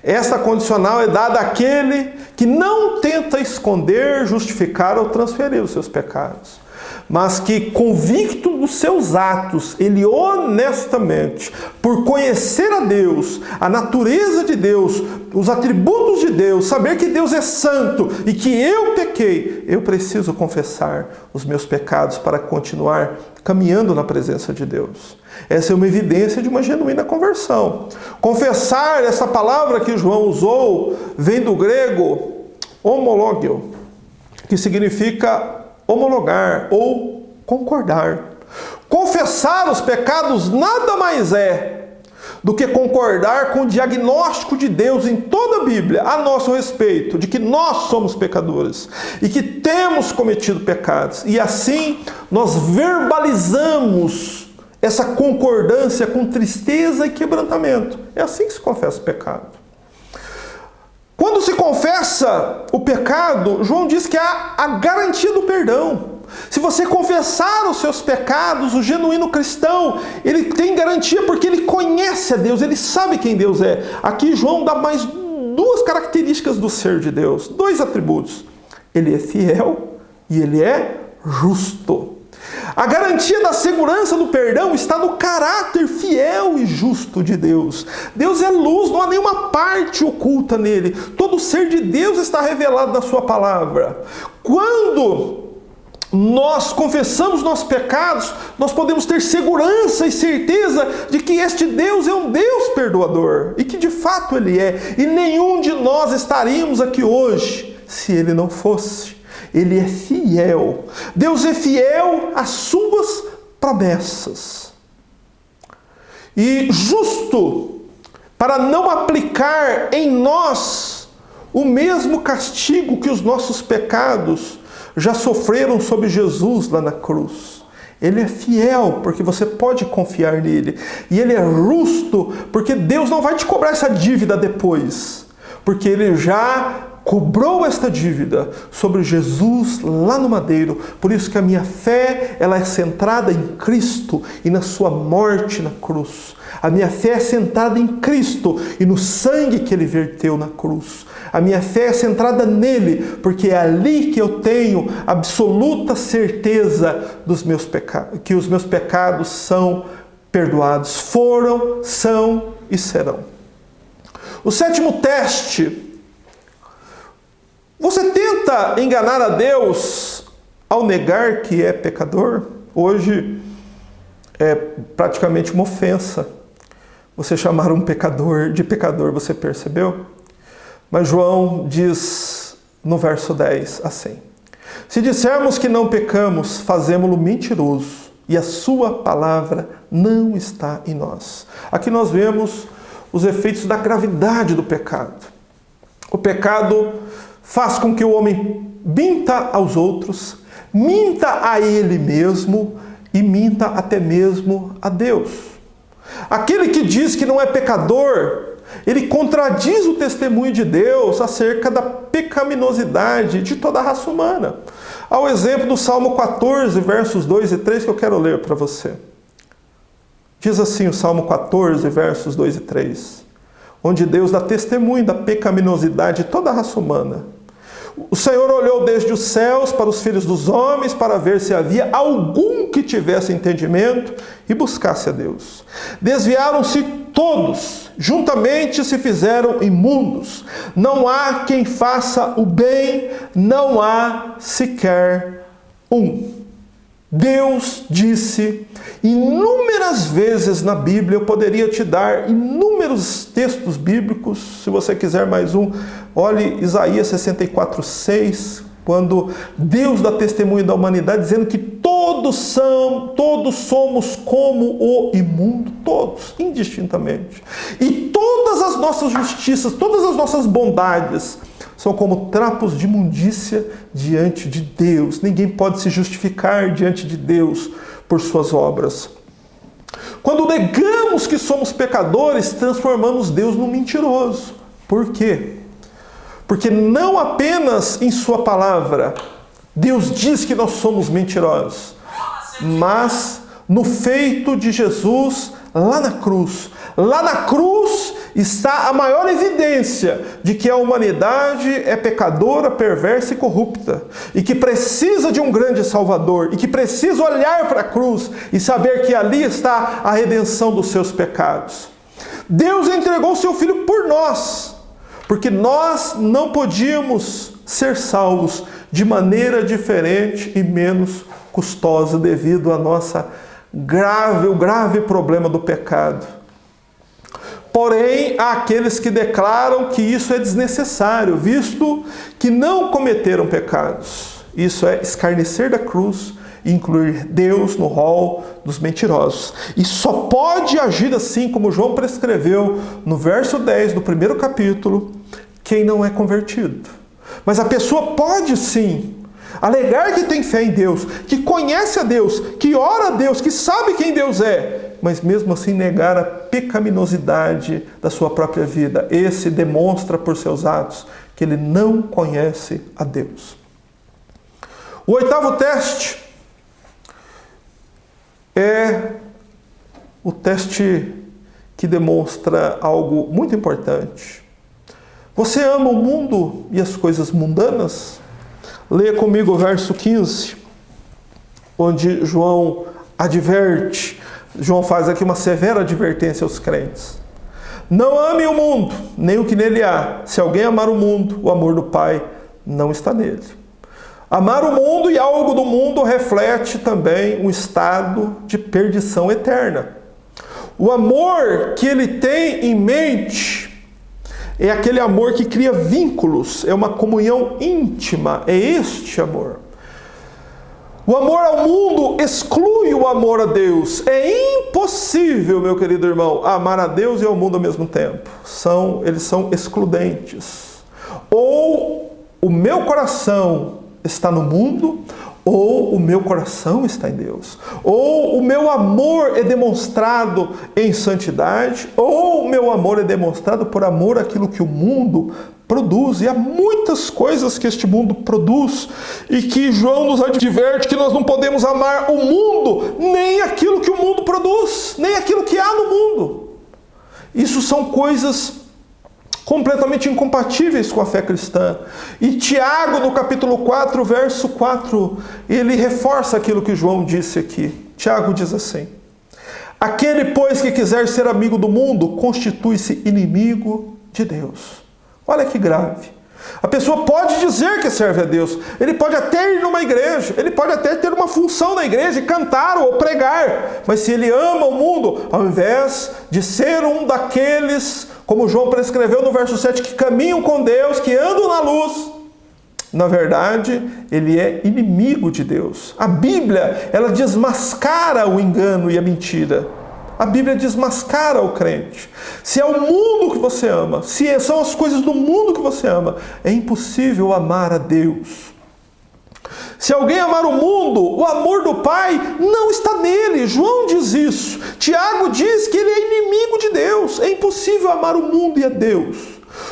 Speaker 1: Esta condicional é dada àquele que não tenta esconder, justificar ou transferir os seus pecados, mas que, convicto dos seus atos, ele honestamente, por conhecer a Deus, a natureza de Deus, os atributos de Deus, saber que Deus é santo e que eu pequei, eu preciso confessar os meus pecados para continuar caminhando na presença de Deus. Essa é uma evidência de uma genuína conversão. Confessar, essa palavra que João usou, vem do grego homologio, que significa homologar ou concordar. Confessar os pecados nada mais é do que concordar com o diagnóstico de Deus em toda a Bíblia a nosso respeito, de que nós somos pecadores e que temos cometido pecados. E assim nós verbalizamos essa concordância com tristeza e quebrantamento. É assim que se confessa o pecado. Quando se confessa o pecado, João diz que há a garantia do perdão. Se você confessar os seus pecados, o genuíno cristão, ele tem garantia porque ele conhece a Deus, ele sabe quem Deus é. Aqui João dá mais duas características do ser de Deus, dois atributos. Ele é fiel e ele é justo. A garantia da segurança do perdão está no caráter fiel e justo de Deus. Deus é luz, não há nenhuma parte oculta nele. Todo o ser de Deus está revelado na sua palavra. Quando nós confessamos nossos pecados, nós podemos ter segurança e certeza de que este Deus é um Deus perdoador. E que de fato Ele é. E nenhum de nós estaríamos aqui hoje se Ele não fosse. Ele é fiel. Deus é fiel às suas promessas. E justo para não aplicar em nós o mesmo castigo que os nossos pecados já sofreram sobre Jesus lá na cruz. Ele é fiel porque você pode confiar nele. E ele é justo porque Deus não vai te cobrar essa dívida depois. Porque ele já cobrou esta dívida sobre Jesus lá no madeiro. Por isso que a minha fé, ela é centrada em Cristo e na sua morte na cruz. A minha fé é centrada em Cristo e no sangue que Ele verteu na cruz. A minha fé é centrada nele, porque é ali que eu tenho absoluta certeza dos meus pecados, que os meus pecados são perdoados. Foram, são e serão. O sétimo teste. Você tenta enganar a Deus ao negar que é pecador? Hoje é praticamente uma ofensa você chamar um pecador de pecador, você percebeu? Mas João diz no verso 10 assim: se dissermos que não pecamos, fazemo-lo mentiroso e a sua palavra não está em nós. Aqui nós vemos os efeitos da gravidade do pecado. O pecado faz com que o homem minta aos outros, minta a ele mesmo e minta até mesmo a Deus. Aquele que diz que não é pecador, ele contradiz o testemunho de Deus acerca da pecaminosidade de toda a raça humana. Ao exemplo do Salmo 14, versos 2 e 3, que eu quero ler para você. Diz assim o Salmo 14, versos 2 e 3, onde Deus dá testemunho da pecaminosidade de toda a raça humana. O Senhor olhou desde os céus para os filhos dos homens para ver se havia algum que tivesse entendimento e buscasse a Deus. Desviaram-se todos, juntamente se fizeram imundos. Não há quem faça o bem, não há sequer um. Deus disse inúmeras vezes na Bíblia, eu poderia te dar inúmeros textos bíblicos, se você quiser mais um, olhe Isaías 64:6, quando Deus dá testemunho da humanidade, dizendo que todos somos como o imundo, todos, indistintamente. E todas as nossas justiças, todas as nossas bondades, são como trapos de imundícia diante de Deus. Ninguém pode se justificar diante de Deus por suas obras. Quando negamos que somos pecadores, transformamos Deus num mentiroso. Por quê? Porque não apenas em sua palavra Deus diz que nós somos mentirosos, mas no feito de Jesus lá na cruz. Lá na cruz está a maior evidência de que a humanidade é pecadora, perversa e corrupta, e que precisa de um grande Salvador, e que precisa olhar para a cruz e saber que ali está a redenção dos seus pecados. Deus entregou o seu Filho por nós, porque nós não podíamos ser salvos de maneira diferente e menos custosa devido ao nosso grave problema do pecado. Porém, há aqueles que declaram que isso é desnecessário, visto que não cometeram pecados. Isso é escarnecer da cruz e incluir Deus no rol dos mentirosos. E só pode agir assim, como João prescreveu no verso 10 do primeiro capítulo, quem não é convertido. Mas a pessoa pode sim alegar que tem fé em Deus, que conhece a Deus, que ora a Deus, que sabe quem Deus é, mas mesmo assim negar a pecaminosidade da sua própria vida. Esse demonstra por seus atos que ele não conhece a Deus. O oitavo teste é o teste que demonstra algo muito importante. Você ama o mundo e as coisas mundanas? Leia comigo o verso 15, onde João adverte. João faz aqui uma severa advertência aos crentes. Não ame o mundo, nem o que nele há. Se alguém amar o mundo, o amor do Pai não está nele. Amar o mundo e algo do mundo reflete também um estado de perdição eterna. O amor que ele tem em mente é aquele amor que cria vínculos, é uma comunhão íntima, é este amor. O amor ao mundo exclui o amor a Deus. É impossível, meu querido irmão, amar a Deus e ao mundo ao mesmo tempo. Eles são excludentes. Ou o meu coração está no mundo, ou o meu coração está em Deus. Ou o meu amor é demonstrado em santidade, ou o meu amor é demonstrado por amor àquilo que o mundo produz. E há muitas coisas que este mundo produz e que João nos adverte que nós não podemos amar o mundo, nem aquilo que o mundo produz, nem aquilo que há no mundo. Isso são coisas completamente incompatíveis com a fé cristã. E Tiago, no capítulo 4, verso 4, ele reforça aquilo que João disse aqui. Tiago diz assim: aquele, pois, que quiser ser amigo do mundo, constitui-se inimigo de Deus. Olha que grave. A pessoa pode dizer que serve a Deus, ele pode até ir numa igreja, ele pode até ter uma função na igreja, cantar ou pregar, mas se ele ama o mundo, ao invés de ser um daqueles, como João prescreveu no verso 7, que caminham com Deus, que andam na luz, na verdade, ele é inimigo de Deus. A Bíblia, ela desmascara o engano e a mentira. A Bíblia desmascara o crente. Se é o mundo que você ama, se são as coisas do mundo que você ama, é impossível amar a Deus. Se alguém amar o mundo, o amor do Pai não está nele. João diz isso. Tiago diz que ele é inimigo de Deus. É impossível amar o mundo e a Deus.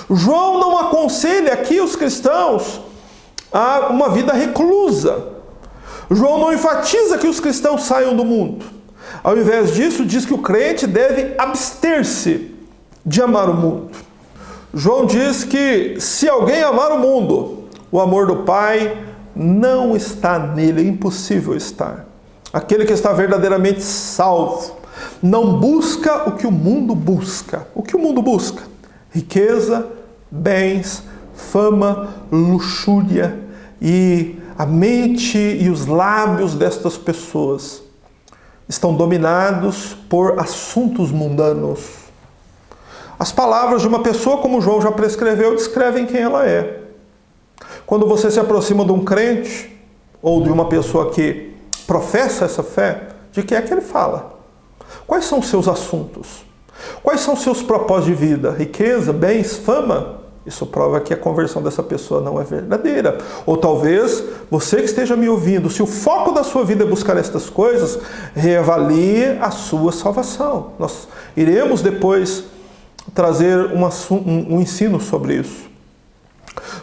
Speaker 1: João não aconselha aqui os cristãos a uma vida reclusa. João não enfatiza que os cristãos saiam do mundo. Ao invés disso, diz que o crente deve abster-se de amar o mundo. João diz que se alguém amar o mundo, o amor do Pai não está nele, é impossível estar. Aquele que está verdadeiramente salvo não busca o que o mundo busca. O que o mundo busca? Riqueza, bens, fama, luxúria, e a mente e os lábios destas pessoas estão dominados por assuntos mundanos. As palavras de uma pessoa, como João já prescreveu, descrevem quem ela é. Quando você se aproxima de um crente, ou de uma pessoa que professa essa fé, de que é que ele fala? Quais são os seus assuntos? Quais são os seus propósitos de vida? Riqueza, bens, fama? Isso prova que a conversão dessa pessoa não é verdadeira. Ou talvez, você que esteja me ouvindo, se o foco da sua vida é buscar estas coisas, reavalie a sua salvação. Nós iremos depois trazer um ensino sobre isso.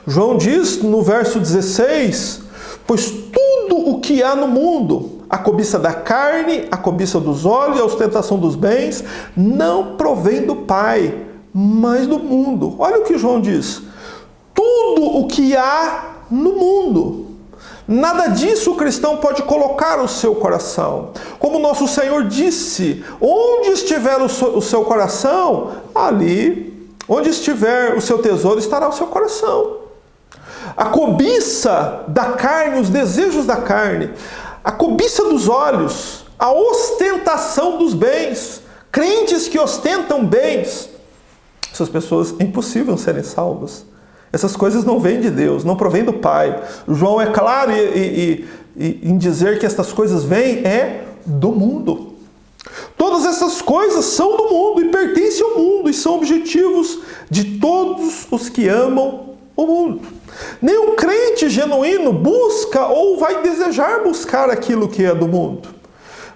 Speaker 1: João diz no verso 16, pois tudo o que há no mundo, a cobiça da carne, a cobiça dos olhos e a ostentação dos bens, não provém do Pai, mas do mundo. Olha o que João diz. Tudo o que há no mundo. Nada disso o cristão pode colocar no seu coração. Como nosso Senhor disse, onde estiver o seu coração, ali, onde estiver o seu tesouro, estará o seu coração. A cobiça da carne, os desejos da carne, a cobiça dos olhos, a ostentação dos bens, crentes que ostentam bens. Essas pessoas é impossível serem salvas. Essas coisas não vêm de Deus, não provém do Pai. João é claro em dizer que estas coisas vêm do mundo. Todas essas coisas são do mundo e pertencem ao mundo e são objetivos de todos os que amam o mundo. Nenhum crente genuíno busca ou vai desejar buscar aquilo que é do mundo.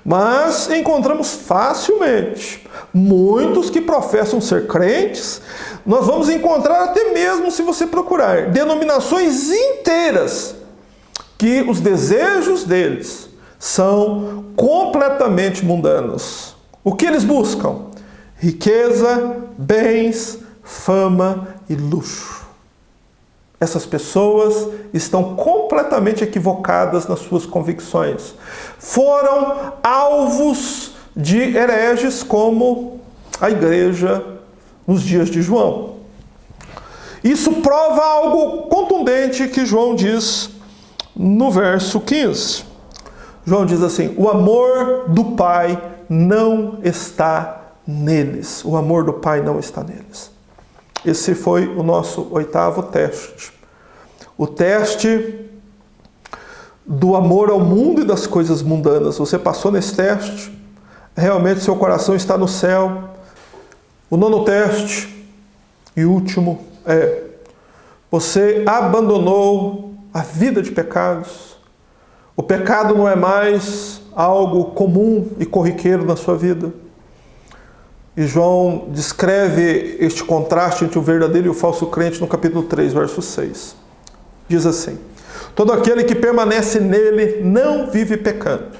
Speaker 1: Mas encontramos facilmente muitos que professam ser crentes. Nós vamos encontrar até mesmo, se você procurar, denominações inteiras que os desejos deles são completamente mundanos. O que eles buscam? Riqueza, bens, fama e luxo. Essas pessoas estão completamente equivocadas nas suas convicções. Foram alvos de hereges como a igreja nos dias de João. Isso prova algo contundente que João diz no verso 15. João diz assim: o amor do Pai não está neles. O amor do Pai não está neles. Esse foi o nosso 8º teste. O teste do amor ao mundo e das coisas mundanas. Você passou nesse teste? Realmente seu coração está no céu. O 9º teste e último é: você abandonou a vida de pecados. O pecado não é mais algo comum e corriqueiro na sua vida. E João descreve este contraste entre o verdadeiro e o falso crente no capítulo 3, verso 6. Diz assim: todo aquele que permanece nele não vive pecando,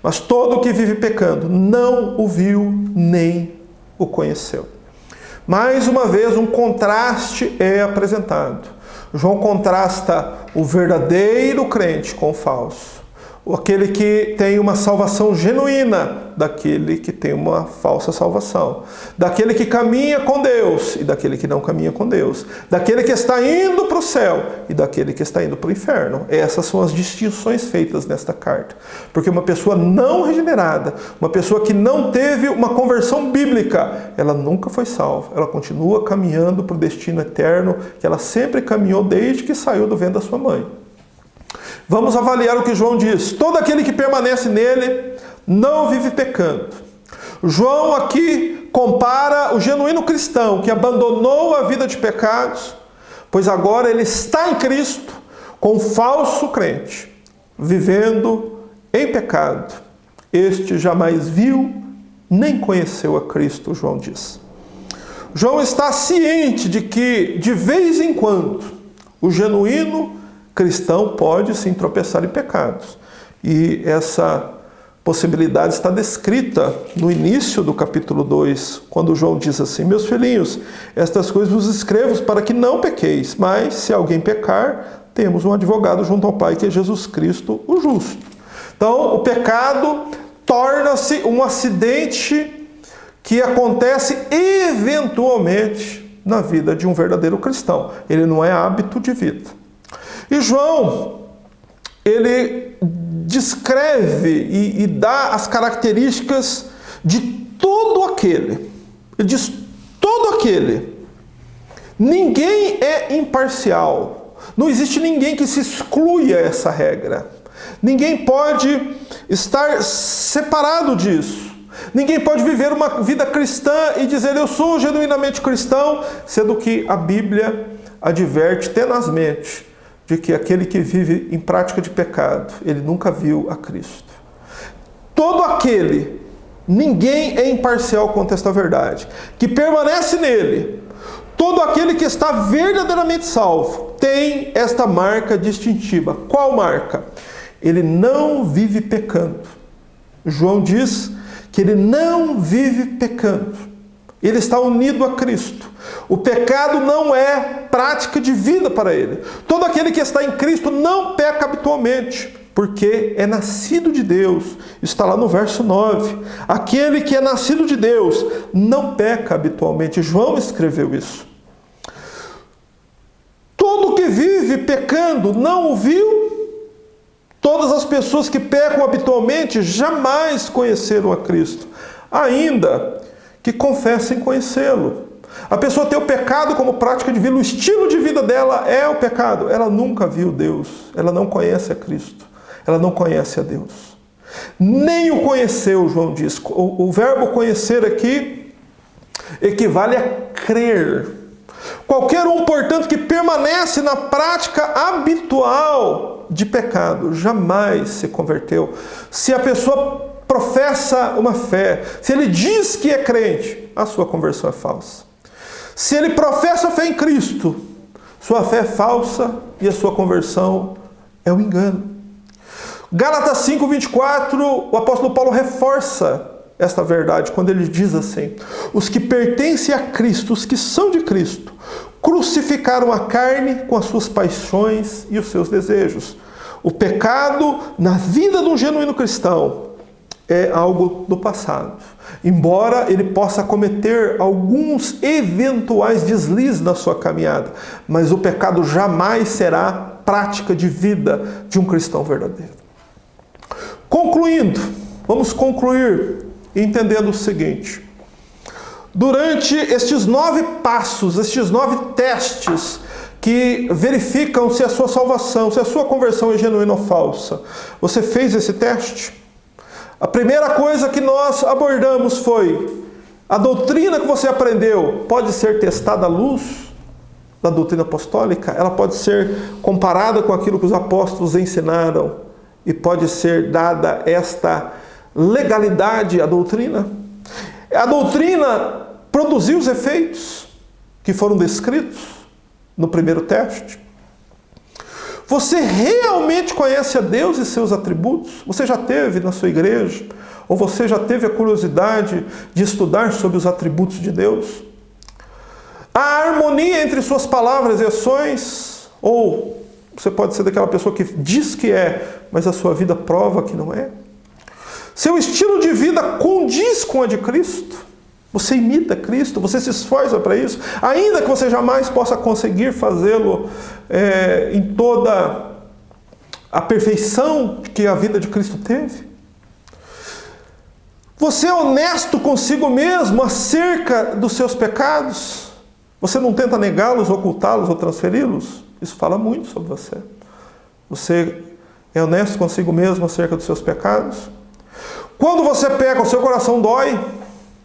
Speaker 1: mas todo o que vive pecando não o viu nem o conheceu. Mais uma vez, um contraste é apresentado. João contrasta o verdadeiro crente com o falso. Aquele que tem uma salvação genuína daquele que tem uma falsa salvação. Daquele que caminha com Deus e daquele que não caminha com Deus. Daquele que está indo para o céu e daquele que está indo para o inferno. Essas são as distinções feitas nesta carta. Porque uma pessoa não regenerada, uma pessoa que não teve uma conversão bíblica, ela nunca foi salva. Ela continua caminhando para o destino eterno que ela sempre caminhou desde que saiu do ventre da sua mãe. Vamos avaliar o que João diz. Todo aquele que permanece nele não vive pecando. João aqui compara o genuíno cristão que abandonou a vida de pecados, pois agora ele está em Cristo, com o falso crente, vivendo em pecado. Este jamais viu nem conheceu a Cristo, João diz. João está ciente de que, de vez em quando, o genuíno cristão pode sim tropeçar em pecados. E essa possibilidade está descrita no início do capítulo 2, quando João diz assim: meus filhinhos, estas coisas vos escrevo para que não pequeis, mas se alguém pecar, temos um advogado junto ao Pai, que é Jesus Cristo, o justo. Então, o pecado torna-se um acidente que acontece eventualmente na vida de um verdadeiro cristão. Ele não é hábito de vida. E João, ele descreve e dá as características de todo aquele. Ele diz: todo aquele. Ninguém é imparcial. Não existe ninguém que se exclua essa regra. Ninguém pode estar separado disso. Ninguém pode viver uma vida cristã e dizer: eu sou genuinamente cristão, sendo que a Bíblia adverte tenazmente de que aquele que vive em prática de pecado, ele nunca viu a Cristo. Todo aquele, ninguém é imparcial quanto a esta verdade, que permanece nele, todo aquele que está verdadeiramente salvo, tem esta marca distintiva. Qual marca? Ele não vive pecando. João diz que ele não vive pecando. Ele está unido a Cristo. O pecado não é prática de vida para ele. Todo aquele que está em Cristo não peca habitualmente, porque é nascido de Deus. Está lá no verso 9. Aquele que é nascido de Deus não peca habitualmente. João escreveu isso. Todo que vive pecando não o viu. Todas as pessoas que pecam habitualmente jamais conheceram a Cristo, ainda que confessem conhecê-lo. A pessoa tem o pecado como prática de vida, o estilo de vida dela é o pecado. Ela nunca viu Deus, ela não conhece a Cristo, ela não conhece a Deus. Nem o conheceu, João diz. O verbo conhecer aqui equivale a crer. Qualquer um, portanto, que permanece na prática habitual de pecado, jamais se converteu. Se a pessoa professa uma fé, se ele diz que é crente, a sua conversão é falsa. Se ele professa a fé em Cristo, sua fé é falsa e a sua conversão é um engano. Gálatas 5:24, o apóstolo Paulo reforça esta verdade quando ele diz assim: os que pertencem a Cristo, os que são de Cristo, crucificaram a carne com as suas paixões e os seus desejos. O pecado na vida de um genuíno cristão é algo do passado. Embora ele possa cometer alguns eventuais deslizes na sua caminhada, mas o pecado jamais será prática de vida de um cristão verdadeiro. Concluindo, vamos concluir entendendo o seguinte: durante estes 9 passos, estes 9 testes que verificam se a sua salvação, se a sua conversão é genuína ou falsa, você fez esse teste? A primeira coisa que nós abordamos foi: a doutrina que você aprendeu pode ser testada à luz da doutrina apostólica? Ela pode ser comparada com aquilo que os apóstolos ensinaram e pode ser dada esta legalidade à doutrina? A doutrina produziu os efeitos que foram descritos no primeiro teste? Você realmente conhece a Deus e seus atributos? Você já teve na sua igreja? Ou você já teve a curiosidade de estudar sobre os atributos de Deus? A harmonia entre suas palavras e ações? Ou você pode ser daquela pessoa que diz que é, mas a sua vida prova que não é? Seu estilo de vida condiz com a de Cristo? Você imita Cristo? Você se esforça para isso? Ainda que você jamais possa conseguir fazê-lo em toda a perfeição que a vida de Cristo teve? Você é honesto consigo mesmo acerca dos seus pecados? Você não tenta negá-los, ocultá-los ou transferi-los? Isso fala muito sobre você. Você é honesto consigo mesmo acerca dos seus pecados? Quando você peca, o seu coração dói?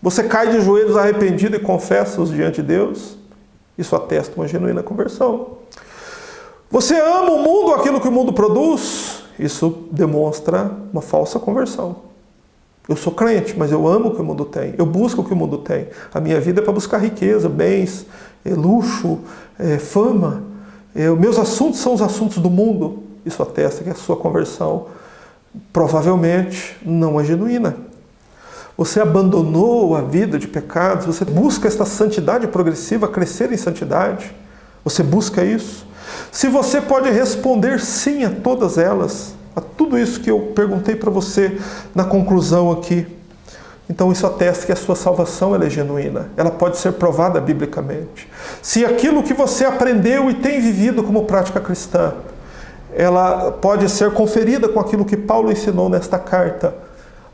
Speaker 1: Você cai de joelhos arrependido e confessa-os diante de Deus? Isso atesta uma genuína conversão. Você ama o mundo, aquilo que o mundo produz? Isso demonstra uma falsa conversão. Eu sou crente, mas eu amo o que o mundo tem. Eu busco o que o mundo tem. A minha vida é para buscar riqueza, bens, luxo, fama. Meus assuntos são os assuntos do mundo. Isso atesta que a sua conversão provavelmente não é genuína. Você abandonou a vida de pecados, você busca esta santidade progressiva, crescer em santidade. Você busca isso? Se você pode responder sim a todas elas, a tudo isso que eu perguntei para você na conclusão aqui, então isso atesta que a sua salvação ela é genuína. Ela pode ser provada biblicamente. Se aquilo que você aprendeu e tem vivido como prática cristã, ela pode ser conferida com aquilo que Paulo ensinou nesta carta,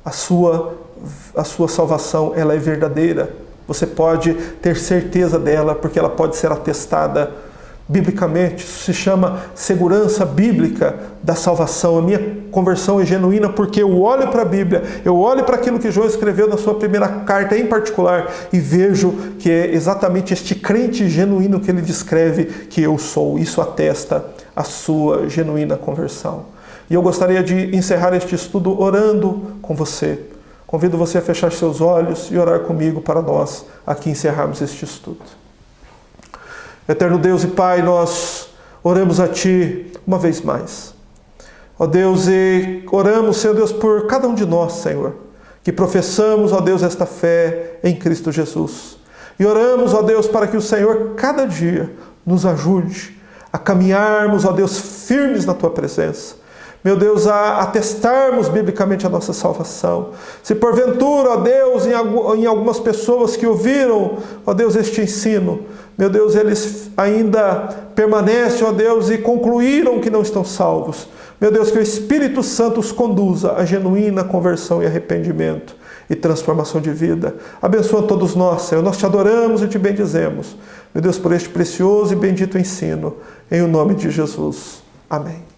Speaker 1: a sua salvação ela é verdadeira. Você pode ter certeza dela, porque ela pode ser atestada biblicamente. Isso se chama segurança bíblica da salvação. A minha conversão é genuína porque eu olho para a Bíblia, eu olho para aquilo que João escreveu na sua primeira carta em particular e vejo que é exatamente este crente genuíno que ele descreve que eu sou. Isso atesta a sua genuína conversão. E eu gostaria de encerrar este estudo orando com você. Convido você a fechar seus olhos e orar comigo para nós aqui encerrarmos este estudo. Eterno Deus e Pai, nós oramos a Ti uma vez mais. Ó Deus, e oramos, Senhor Deus, por cada um de nós, Senhor, que professamos, ó Deus, esta fé em Cristo Jesus. E oramos, ó Deus, para que o Senhor cada dia nos ajude a caminharmos, ó Deus, firmes na Tua presença. meu Deus, a atestarmos biblicamente a nossa salvação. Se porventura, ó Deus, em algumas pessoas que ouviram, ó Deus, este ensino, meu Deus, eles ainda permanecem, ó Deus, e concluíram que não estão salvos. Meu Deus, que o Espírito Santo os conduza a genuína conversão e arrependimento e transformação de vida. Abençoa todos nós, Senhor. Nós te adoramos e te bendizemos. Meu Deus, por este precioso e bendito ensino. Em o nome de Jesus. Amém.